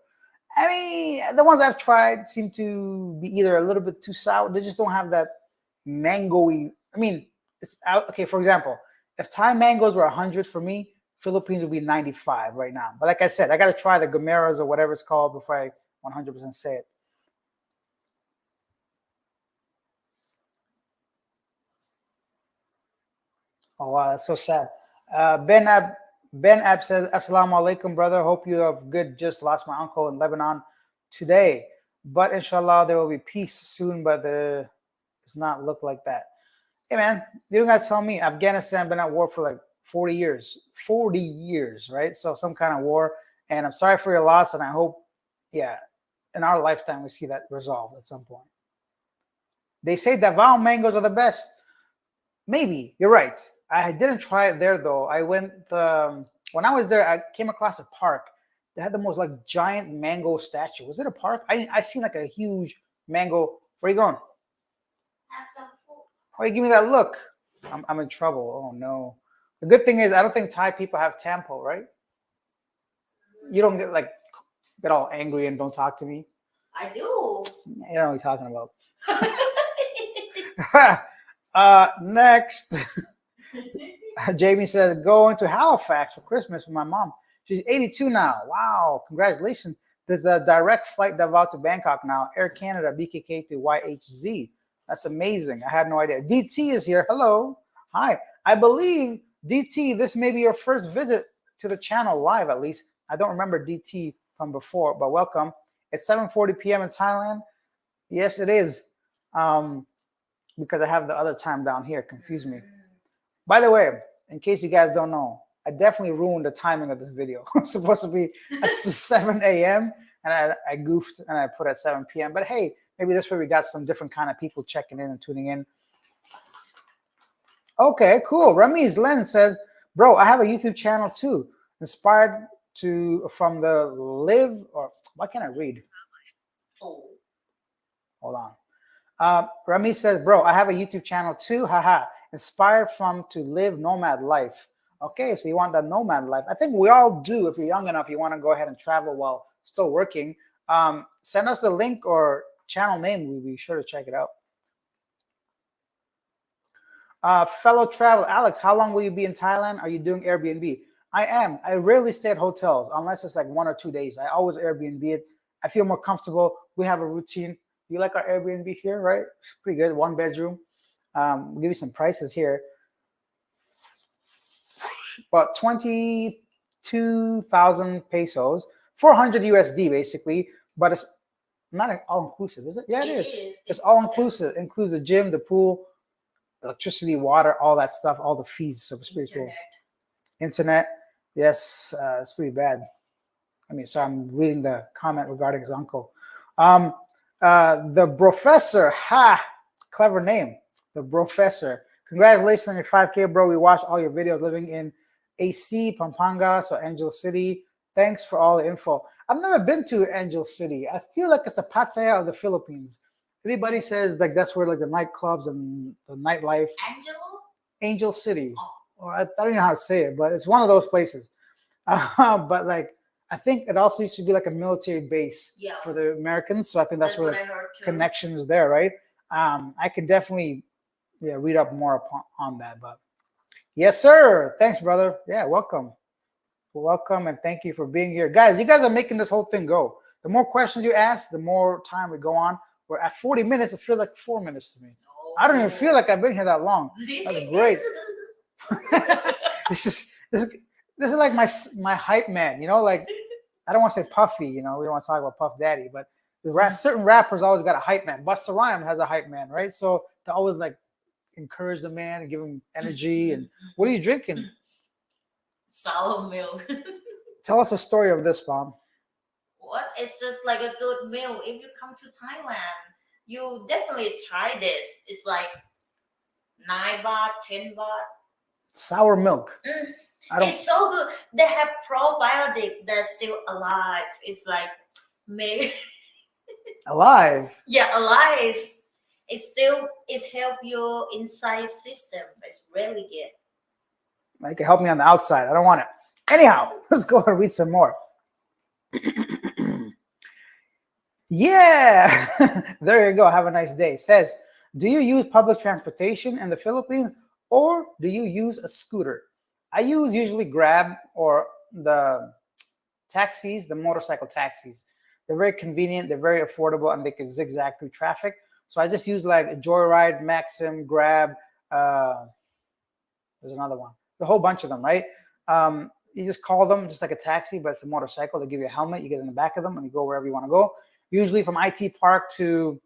I mean, the ones I've tried seem to be either a little bit too sour. They just don't have that mango-y. I mean, it's out. Okay, for example, if Thai mangoes were 100 for me, Philippines would be 95 right now. But like I said, I got to try the Gameras or whatever it's called before I 100% say it. Oh, wow, that's so sad. Ben Ab says, Assalamu alaikum, brother. Hope you have good. Just lost my uncle in Lebanon today. But inshallah, there will be peace soon, but it's not look like that. Hey, man, you don't got to tell me. Afghanistan been at war for like 40 years. 40 years, right? So some kind of war. And I'm sorry for your loss, and I hope, yeah, in our lifetime, we see that resolved at some point. They say Davao mangoes are the best. Maybe. You're right. I didn't try it there though. I went when I was there. I came across a park. They had the most like giant mango statue. Was it a park? I seen like a huge mango. Where are you going? Have some food. Why you give me that look? I'm in trouble. Oh no. The good thing is I don't think Thai people have tampo, right? You don't get all angry and don't talk to me. I do. You know what you're talking about. Next. Jamie says, going to Halifax for Christmas with my mom. She's 82 now. Wow, congratulations. There's a direct flight Davao to Bangkok now. Air Canada, BKK to YHZ. That's amazing. I had no idea. DT is here. Hello. Hi. I believe, DT, this may be your first visit to the channel live, at least. I don't remember DT from before, but welcome. It's 7:40 p.m. in Thailand. Yes, it is. Because I have the other time down here. Confuse me. By the way, in case you guys don't know, I definitely ruined the timing of this video. It's supposed to be at 7 a.m. and I goofed and I put at 7 p.m. But hey, maybe this way we got some different kind of people checking in and tuning in. Okay, cool. Ramiz Len says, bro, I have a YouTube channel too. Inspired from the live, or why can't I read? Oh. Hold on. Rami says, bro, I have a YouTube channel too. Haha. Inspired from to live nomad life. Okay, so you want that nomad life. I think we all do. If you're young enough, you want to go ahead and travel while still working. Send us the link or channel name. We'll be sure to check it out. Fellow traveler, Alex, how long will you be in Thailand? Are you doing Airbnb? I am. I rarely stay at hotels unless it's like 1 or 2 days. I always Airbnb it. I feel more comfortable. We have a routine. You like our Airbnb here, right? It's pretty good. 1 bedroom. We'll give you some prices here. About 22,000 pesos, 400 USD basically, but it's not all inclusive, is it? Yeah, it is. It's all inclusive. It includes the gym, the pool, electricity, water, all that stuff, all the fees. So it's pretty cool. Internet, yes, it's pretty bad. I mean, so I'm reading the comment regarding his uncle. The professor, clever name. The professor. Congratulations on your 5K, bro. We watched all your videos living in AC, Pampanga, so Angel City. Thanks for all the info. I've never been to Angel City. I feel like it's the Pattaya of the Philippines. Everybody says like that's where like the nightclubs and the nightlife. Angelo? Angel City, Oh, or I don't know how to say it, but it's one of those places. But like I think it also used to be like a military base yeah. for the Americans, so I think that's That's where what the I heard too. connection is there, right? I could definitely read up more upon on that. But yes, sir. Thanks, brother. Yeah, welcome, and thank you for being here, guys. You guys are making this whole thing go. The more questions you ask, the more time we go on. We're at 40 minutes. It feels like 4 minutes to me. I don't even feel like I've been here that long. That's great. This is like my hype man, you know. Like I don't want to say Puffy, you know. We don't want to talk about Puff Daddy, but certain rappers always got a hype man. Busta Rhymes has a hype man, right? So to always like encourage the man and give him energy. And what are you drinking? Sour milk. Tell us a story of this, Mom. What? It's just like a good meal. If you come to Thailand, you definitely try this. It's like 9 baht, 10 baht. Sour milk. It's so good. They have probiotic that's still alive. It's like made Alive. yeah, alive. It help your inside system. It's really good. Like it help me on the outside. I don't want it. Anyhow, let's go and read some more. Yeah, there you go. Have a nice day. Says, do you use public transportation in the Philippines or do you use a scooter? I use usually Grab or the taxis, the motorcycle taxis. They're very convenient, they're very affordable, and they can zigzag through traffic. So I just use like Joyride, Maxim, Grab. There's another one. A whole bunch of them, right? You just call them just like a taxi, but it's a motorcycle. They give you a helmet. You get in the back of them, and you go wherever you want to go. Usually from IT Park to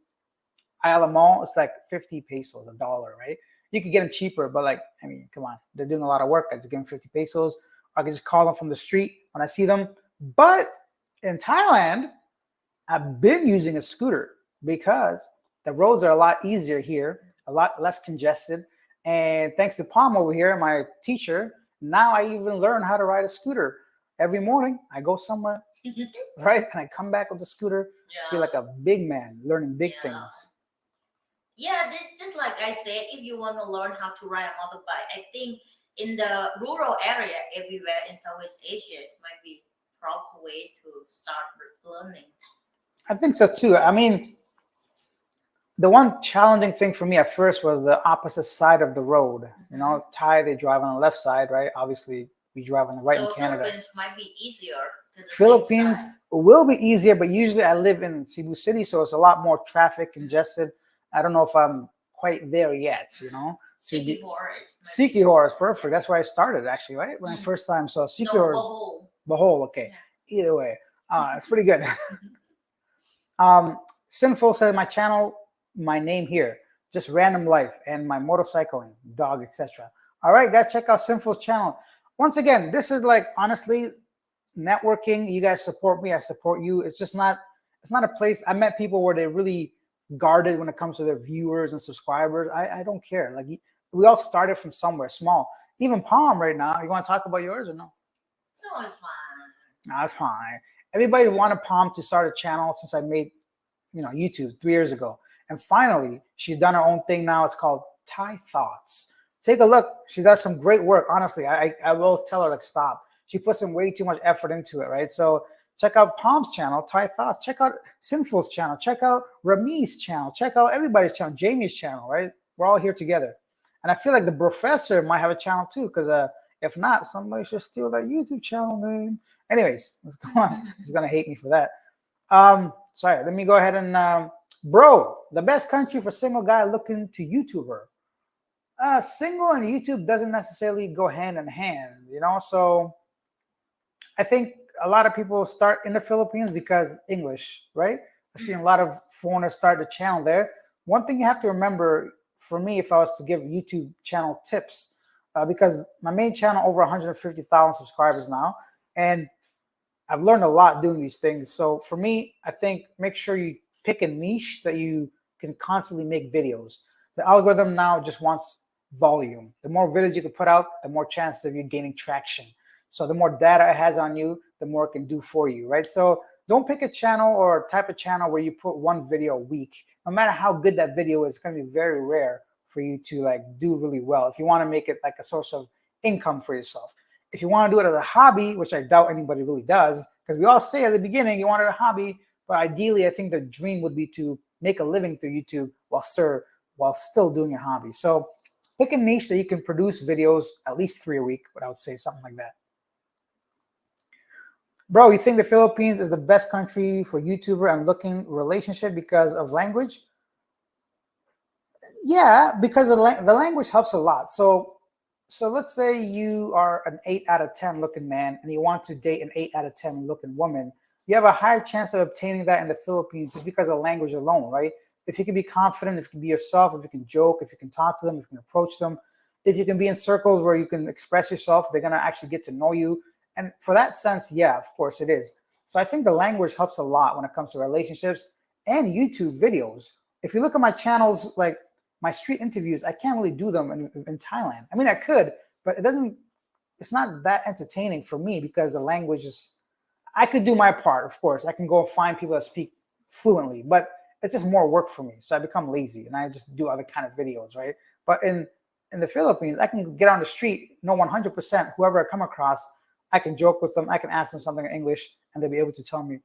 Ayala Mall, it's like 50 pesos, $1, right? You could get them cheaper, but like, I mean, come on. They're doing a lot of work. I just give them 50 pesos. Or I can just call them from the street when I see them. But in Thailand, I've been using a scooter because the roads are a lot easier here, a lot less congested. And thanks to Palm over here, my teacher, now I even learn how to ride a scooter. Every morning I go somewhere, right? And I come back with the scooter, feel like a big man, learning big things. Yeah, just like I said, if you want to learn how to ride a motorbike, I think in the rural area everywhere in Southeast Asia, it might be proper way to start learning. I think so too. I mean, the one challenging thing for me at first was the opposite side of the road. You know, Thai, they drive on the left side, right? Obviously, we drive on the right in Canada. Philippines might be easier. Philippines will be easier, but usually I live in Cebu City, so it's a lot more traffic congested. I don't know if I'm quite there yet, you know. Sikihor is perfect. That's where I started, actually, right? When I first time saw Sikihor. Bahol, okay. Yeah. Either way, it's pretty good. Sinful said, my channel, my name here, just random life and my motorcycling, dog, etc. All right, guys, check out Sinful's channel. Once again, this is like, honestly, networking. You guys support me, I support you. It's just not, it's not a place. I met people where they're really guarded when it comes to their viewers and subscribers. I don't care. Like, we all started from somewhere small. Even Palm right now. You want to talk about yours or no? No, it's fine. No, it's fine. Everybody wanted Palm to start a channel since I made, you know, YouTube 3 years ago. And finally, she's done her own thing now. It's called Thai Thoughts. Take a look. She does some great work. Honestly, I will tell her, like, stop. She puts in way too much effort into it, right? So check out Palm's channel, Thai Thoughts. Check out Sinful's channel. Check out Rami's channel. Check out everybody's channel, Jamie's channel, right? We're all here together. And I feel like the professor might have a channel too, because if not, somebody should steal that YouTube channel name. Anyways, let's go on. He's going to hate me for that. Sorry, let me go ahead and, bro, the best country for single guy looking to YouTuber. Single and YouTube doesn't necessarily go hand in hand, you know? So I think a lot of people start in the Philippines because English, right? I've seen a lot of foreigners start the channel there. One thing you have to remember, for me, if I was to give YouTube channel tips, because my main channel over 150,000 subscribers now, and I've learned a lot doing these things. So for me, I think make sure you pick a niche that you can constantly make videos. The algorithm now just wants volume. The more videos you can put out, the more chances of you gaining traction. So the more data it has on you, the more it can do for you, right? So don't pick a channel or type of channel where you put one video a week. No matter how good that video is, it's going to be very rare for you to like do really well if you want to make it like a source of income for yourself. If you want to do it as a hobby, which I doubt anybody really does, because we all say at the beginning you want it a hobby, but ideally I think the dream would be to make a living through YouTube while still doing your hobby. So pick a niche that you can produce videos at least 3 a week, but I would say something like that. Bro, you think the Philippines is the best country for YouTuber and looking relationship because of language? Yeah, because the language helps a lot. So let's say you are an 8 out of 10 looking man and you want to date an 8 out of 10 looking woman. You have a higher chance of obtaining that in the Philippines just because of language alone, right? If you can be confident, if you can be yourself, if you can joke, if you can talk to them, if you can approach them, if you can be in circles where you can express yourself, they're going to actually get to know you. And for that sense, yeah, of course it is. So I think the language helps a lot when it comes to relationships and YouTube videos. If you look at my channels, like my street interviews, I can't really do them in Thailand. I mean, I could, but it's not that entertaining for me because the language is, I could do my part, of course. I can go and find people that speak fluently, but it's just more work for me. So I become lazy and I just do other kind of videos, right? But in the Philippines, I can get on the street, know 100% whoever I come across, I can joke with them, I can ask them something in English, and they'll be able to tell me,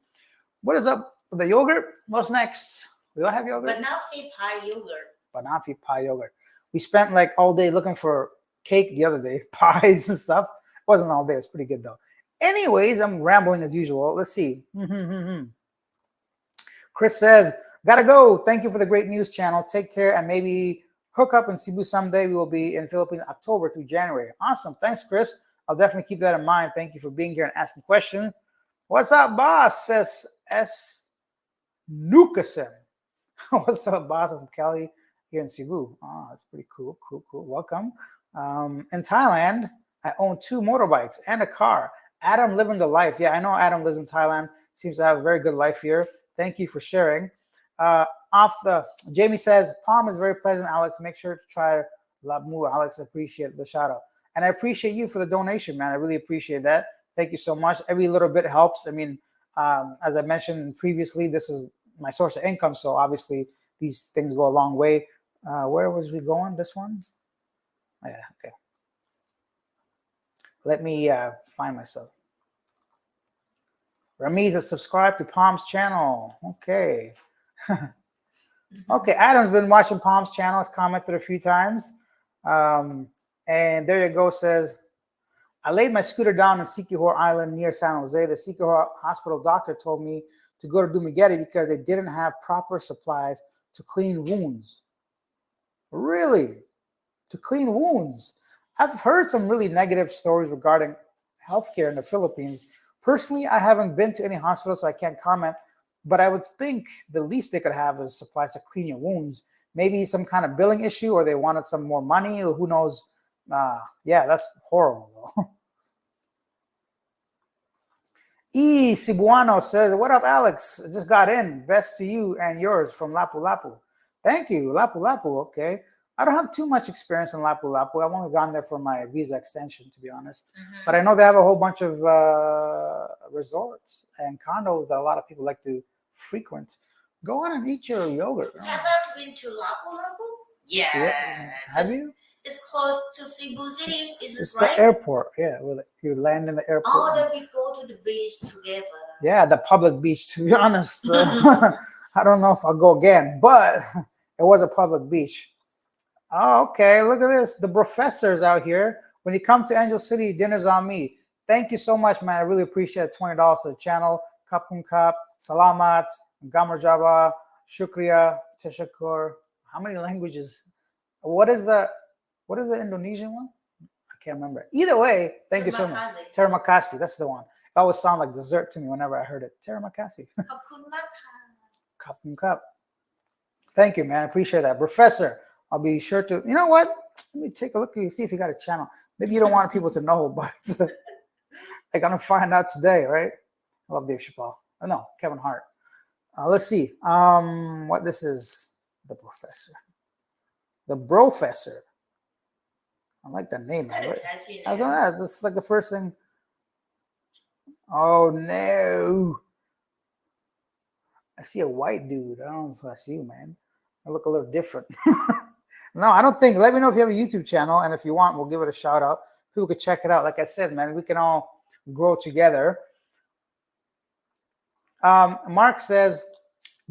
what is up with the yogurt? What's next? Do I have yogurt? Banafi pie yogurt. Banafi pie yogurt. We spent like all day looking for cake the other day, pies and stuff. It wasn't all day, it's pretty good though. Anyways, I'm rambling as usual. Let's see. Chris says, gotta go. Thank you for the great news channel. Take care and maybe hook up in Cebu someday. We will be in Philippines October through January. Awesome. Thanks, Chris. I'll definitely keep that in mind. Thank you for being here and asking questions. What's up, boss? Says S. Nukasen. What's up, boss? I'm from Cali here in Cebu. Oh, that's pretty cool. Cool. Welcome. In Thailand, I own 2 motorbikes and a car. Adam living the life. Yeah, I know Adam lives in Thailand. Seems to have a very good life here. Thank you for sharing. Jamie says, Palm is very pleasant, Alex. Make sure to try Labu, Alex. Appreciate the shout out. And I appreciate you for the donation, man. I really appreciate that. Thank you so much. Every little bit helps. I mean, as I mentioned previously, this is my source of income. So obviously these things go a long way. Where was we going? This one? Oh, yeah, okay. Let me find myself. Ramiz has subscribed to Palm's channel. Okay. Okay, Adam's been watching Palm's channel. Has commented a few times. And there you go, says, I laid my scooter down in Siquijor Island near San Jose. The Siquijor hospital doctor told me to go to Dumaguete because they didn't have proper supplies to clean wounds. Really? To clean wounds? I've heard some really negative stories regarding healthcare in the Philippines. Personally, I haven't been to any hospital, so I can't comment. But I would think the least they could have is supplies to clean your wounds. Maybe some kind of billing issue, or they wanted some more money, or who knows. Yeah, that's horrible, though. Cebuano says, what up, Alex? I just got in. Best to you and yours from Lapu-Lapu. Thank you, Lapu-Lapu. Okay. I don't have too much experience in Lapu-Lapu. I've only gone there for my visa extension, to be honest. But I know they have a whole bunch of resorts and condos that a lot of people like to frequent. Go on and eat your yogurt. Have you been to Lapu-Lapu? Yes. Yeah. Have you? It's close to Cebu City. Is It's this right? the airport. Yeah, well, you land in the airport. Oh, then we go to the beach together. Yeah, the public beach, to be honest. I don't know if I'll go again, but it was a public beach. Oh, okay. Look at this. The professors out here. When you come to Angel City, dinner's on me. Thank you so much, man. I really appreciate it. $20 to the channel. Kapkum Kap, Salamat, Gamarjaba, Shukriya, Teshakur. How many languages? What is the Indonesian one? I can't remember. Either way, thank you so much. Terima kasih. That's the one. It always sounded like dessert to me whenever I heard it. Terima kasih. Kapkum Kap. Thank you, man. I appreciate that. Professor, I'll be sure to, you know what? Let me take a look at you, see if you got a channel. Maybe you don't want people to know, but they're going to find out today, right? I love Dave Chappelle. Oh, no, Kevin Hart. Let's see what this is. The professor. The Brofessor. I like that name, right? I don't know. That's like the first thing Oh no. I see a white dude. I don't know if that's you, man. I look a little different. No, I don't think. Let me know if you have a YouTube channel, and if you want, we'll give it a shout out. People could check it out. Like I said, man, we can all grow together. Mark says,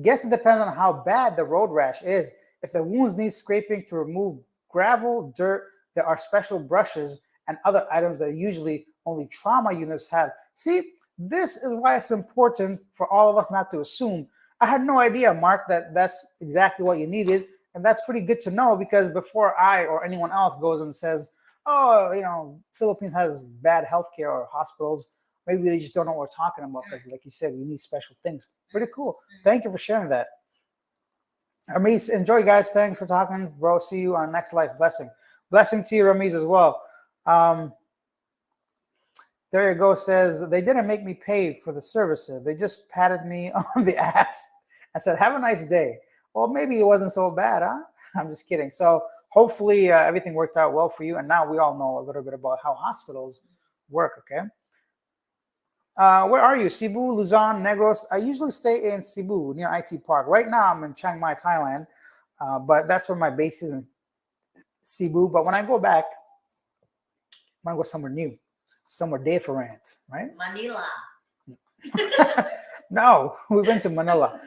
guess it depends on how bad the road rash is. If the wounds need scraping to remove gravel, dirt, there are special brushes and other items that usually only trauma units have. See, this is why it's important for all of us not to assume. I had no idea, Mark, that that's exactly what you needed. And that's pretty good to know, because before I or anyone else goes and says, oh, Philippines has bad healthcare or hospitals, maybe they just don't know what we're talking about, because like you said, we need special things. Pretty cool. Thank you for sharing that. Ramesh, enjoy, guys. Thanks for talking, bro. See you on next life. Blessing to you, Ramesh, as well. There you go. Says they didn't make me pay for the services. They just patted me on the ass and said, have a nice day. Well, maybe it wasn't so bad, huh? I'm just kidding. So hopefully everything worked out well for you. And now we all know a little bit about how hospitals work, okay? Where are you? Cebu, Luzon, Negros? I usually stay in Cebu near IT Park. Right now I'm in Chiang Mai, Thailand, but that's where my base is, in Cebu. But when I go back, I'm going to go somewhere new, somewhere different, right? Manila. No, we went to Manila.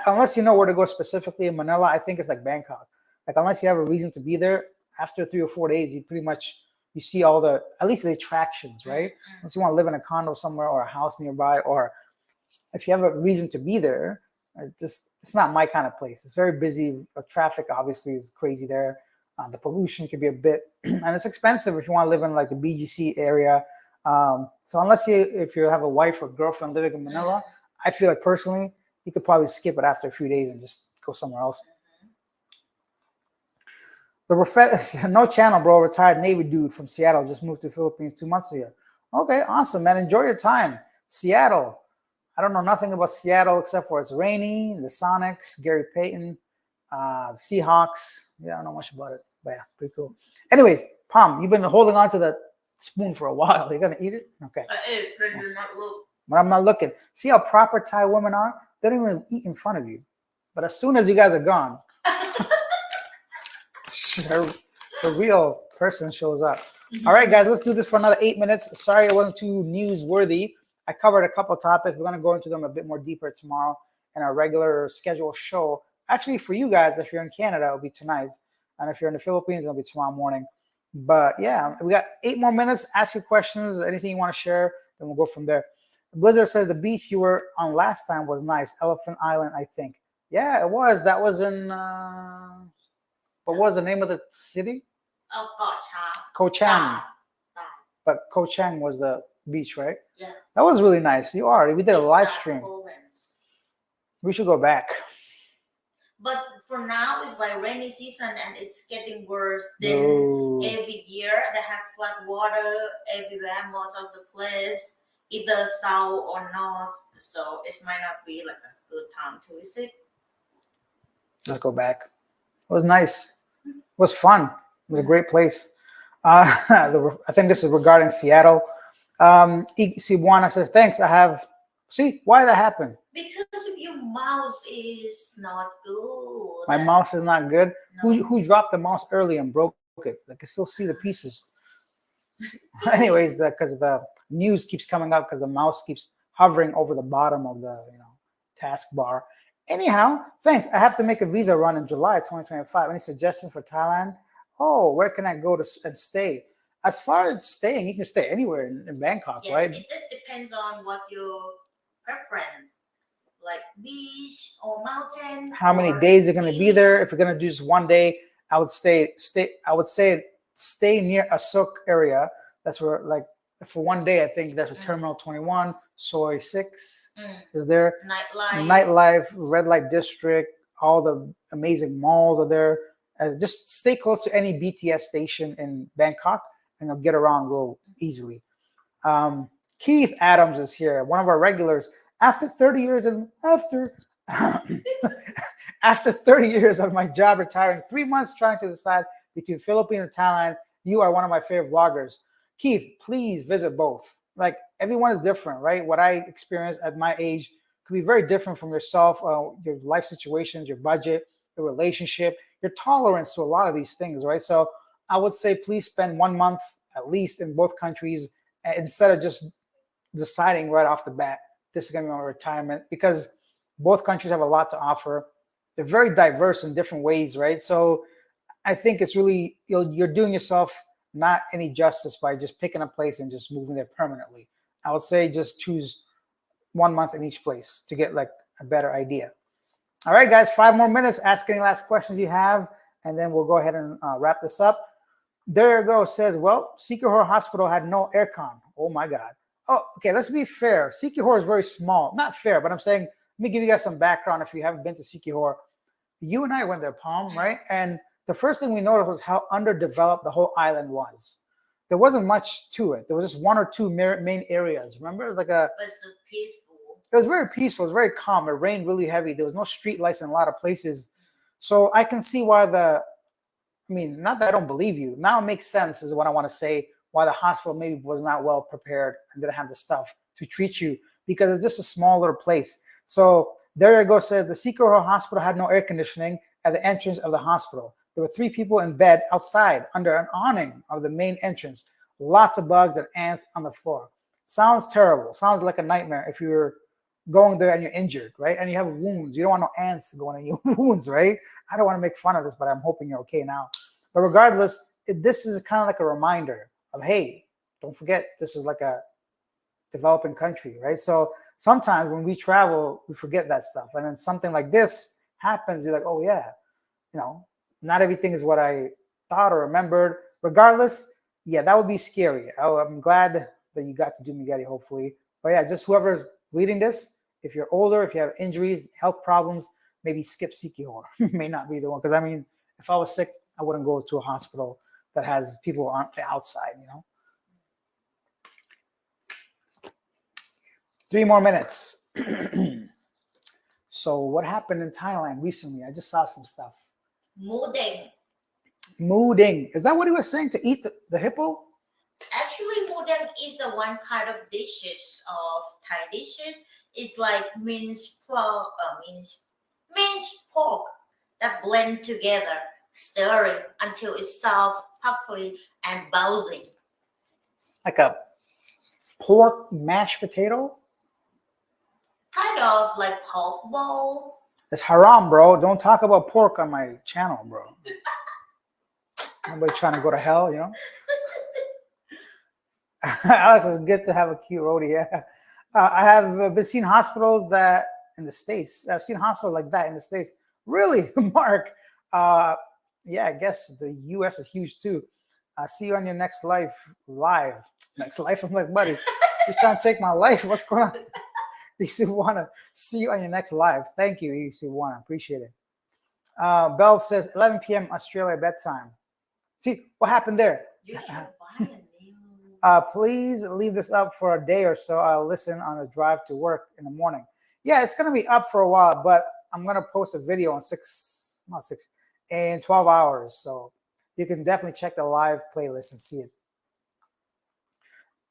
Unless you know where to go specifically in Manila, I think it's like Bangkok. Like, unless you have a reason to be there, after 3 or 4 days, you pretty much, you see all the, at least the attractions, right? Unless you want to live in a condo somewhere or a house nearby, or if you have a reason to be there, it's not my kind of place. It's very busy. The traffic obviously is crazy there. The pollution could be a bit, and it's expensive if you want to live in like the BGC area. So if you have a wife or girlfriend living in Manila, I feel like personally, you could probably skip it after a few days and just go somewhere else. No channel, bro. Retired Navy dude from Seattle just moved to the Philippines 2 months ago. Okay, awesome, man. Enjoy your time. Seattle. I don't know nothing about Seattle except for it's rainy, the Sonics, Gary Payton, the Seahawks. Yeah, I don't know much about it, but yeah, pretty cool. Anyways, Pam, you've been holding on to that spoon for a while. You're gonna eat it? Okay. I ate, but do not look. But I'm not looking. See how proper Thai women are? They don't even eat in front of you. But as soon as you guys are gone, the real person shows up. All right, guys, let's do this for another 8 minutes. Sorry it wasn't too newsworthy. I covered a couple of topics. We're going to go into them a bit more deeper tomorrow in our regular scheduled show. Actually, for you guys, if you're in Canada, it'll be tonight. And if you're in the Philippines, it'll be tomorrow morning. But yeah, we got 8 more minutes. Ask your questions, anything you want to share, then we'll go from there. Blizzard says the beach you were on last time was nice. Elephant Island, I think. Yeah, it was. That was in, what was the name of the city? Oh gosh, Koh Chang. But Koh Chang was the beach, right? Yeah. That was really nice. We did a live stream. We should go back. But for now, it's like rainy season and it's getting worse. Then every year they have flood water everywhere, most of the place, either south or north. So it might not be like a good time to visit. Let's go back. It was nice. It was fun. It was a great place. I think this is regarding Seattle. Sibuana says, thanks. See, why did that happen? Because if your mouse is not good. My mouse is not good? No. Who dropped the mouse early and broke it? I can still see the pieces. Anyways, because the news keeps coming up because the mouse keeps hovering over the bottom of the taskbar. Anyhow, thanks. I have to make a visa run in July 2025. Any suggestions for Thailand? Oh, where can I go and stay? As far as staying, you can stay anywhere in Bangkok, yeah, right? It just depends on what your preference, like beach or mountain. How many days you're going to be there? If you're going to do just 1 day, I would say stay near Asok area. That's where, like, for 1 day, I think that's where Terminal 21, Soy 6 is there. Nightlife, red light district, all the amazing malls are there. Just stay close to any BTS station in Bangkok, and you'll get around real easily. Keith Adams is here, one of our regulars. After 30 years after 30 years of my job retiring, 3 months trying to decide between Philippines and Thailand, you are one of my favorite vloggers. Keith, please visit both. Like, everyone is different, right? What I experienced at my age could be very different from yourself, your life situations, your budget, your relationship, your tolerance to a lot of these things, right? So I would say please spend 1 month at least in both countries instead of just deciding right off the bat this is going to be my retirement, because both countries have a lot to offer. They're very diverse in different ways, right? So I think it's really, you're doing yourself not any justice by just picking a place and just moving there permanently. I would say just choose 1 month in each place to get like a better idea. All right, guys, 5 more minutes. Ask any last questions you have, and then we'll go ahead and wrap this up. There you go. Says, well, Sikihor Hospital had no aircon. Oh my God. Oh, okay. Let's be fair. Sikihor is very small. Not fair, but I'm saying, let me give you guys some background if you haven't been to Sikihor. You and I went there, Palm, right? And the first thing we noticed was how underdeveloped the whole island was. There wasn't much to it. There was just 1 or 2 main areas. Remember, it was so peaceful. It was very peaceful. It was very calm. It rained really heavy. There was no street lights in a lot of places. So I can see why not that I don't believe you. Now it makes sense is what I want to say, why the hospital maybe was not well prepared and didn't have the stuff to treat you, because it's just a small little place. So there you go. Says the Sikihor Hospital had no air conditioning at the entrance of the hospital. There were 3 people in bed outside under an awning of the main entrance. Lots of bugs and ants on the floor. Sounds terrible. Sounds like a nightmare if you're going there and you're injured, right? And you have wounds. You don't want no ants going in your wounds, right? I don't want to make fun of this, but I'm hoping you're okay now. But regardless, this is kind of like a reminder of, hey, don't forget, this is like a developing country, right? So sometimes when we travel, we forget that stuff. And then something like this happens, you're like, oh yeah, not everything is what I thought or remembered. Regardless, yeah, that would be scary. I'm glad that you got to do Migeti, hopefully. But yeah, just whoever's reading this, if you're older, if you have injuries, health problems, maybe skip Sikihor. May not be the one. Because if I was sick, I wouldn't go to a hospital that has people on the outside, 3 more minutes. So what happened in Thailand recently? I just saw some stuff. Mooding. Is that what he was saying, to eat the hippo? Actually, mudang is the one kind of dishes of Thai dishes. It's like minced pork that blend together, stirring until it's soft, puffy, and bubbling. Like a pork mashed potato? Kind of like pork bowl. It's haram, bro. Don't talk about pork on my channel, bro. Nobody trying to go to hell, Alex, it's good to have a cute roadie. Yeah. I have been seeing hospitals that in the States. I've seen hospitals like that in the States. Really, Mark? Yeah, I guess the U.S. is huge too. See you on your next live. Next life? I'm like, buddy, you're trying to take my life. What's going on? You still want to see you on your next live. Thank you, you still want to appreciate it. Bell says 11 p.m. Australia bedtime. See what happened there? You should buy a new. Please leave this up for a day or so. I'll listen on the drive to work in the morning. Yeah, it's gonna be up for a while, but I'm gonna post a video on in 12 hours. So you can definitely check the live playlist and see it.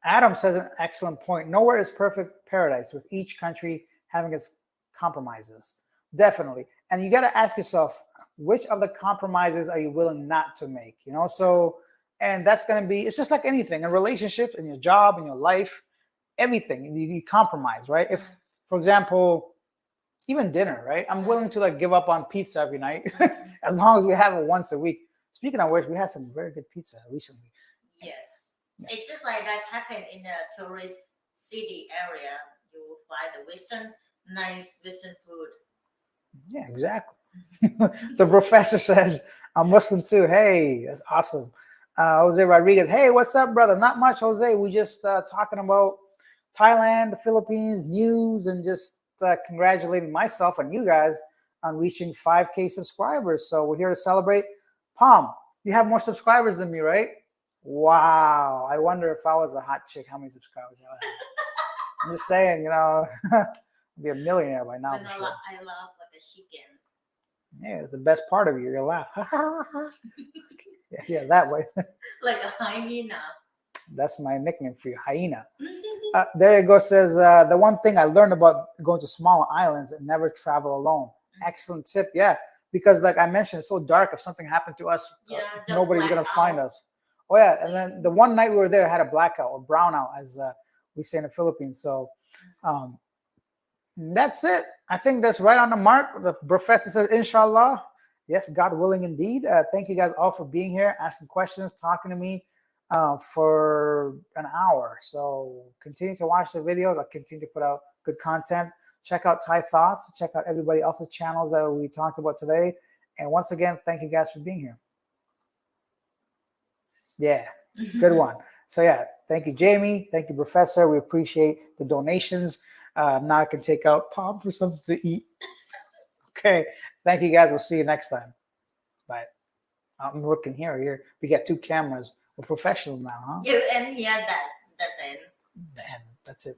Adam says an excellent point. Nowhere is perfect paradise, with each country having its compromises. Definitely. And you got to ask yourself, which of the compromises are you willing not to make? So, and that's going to be, it's just like anything, a relationship, in your job, in your life, everything, you compromise, right? If, for example, even dinner, right? I'm willing to like give up on pizza every night as long as we have it once a week. Speaking of which, we had some very good pizza recently. Yes. Yeah. It's just like that's happened in a tourist city area. You will find the nice Western food. Yeah, exactly. The professor says, I'm Muslim too. Hey, that's awesome. Jose Rodriguez, hey, what's up, brother? Not much, Jose. We just talking about Thailand, the Philippines, news, and just congratulating myself and you guys on reaching 5K subscribers. So we're here to celebrate. Palm, you have more subscribers than me, right? Wow. I wonder if I was a hot chick, how many subscribers I would have. I'm just saying, I'd be a millionaire by now. For sure. I laugh like a chicken. Yeah, it's the best part of you. Your laugh. Yeah, that way. Like a hyena. That's my nickname for you, hyena. There you go. Says the one thing I learned about going to smaller islands and never travel alone. Excellent tip. Yeah, because like I mentioned, it's so dark. If something happened to us, Yeah, the nobody's gonna find blackout. us. Oh yeah, and then the one night we were there, had a blackout or brownout, as we say in the Philippines. So um, that's it. I think that's right on the mark. The professor says, Inshallah. Yes, God willing, indeed. Thank you guys all for being here, asking questions, talking to me for an hour. So continue to watch the videos. I'll continue to put out good content. Check out Thai Thoughts. Check out everybody else's channels that we talked about today. And once again, thank you guys for being here. Yeah, good one. So yeah, thank you, Jamie. Thank you, Professor. We appreciate the donations. Now I can take out Pop for something to eat. Okay, thank you guys. We'll see you next time. Bye. I'm working here. We got 2 cameras. We're professional now, huh? And here that's it. Man, that's it.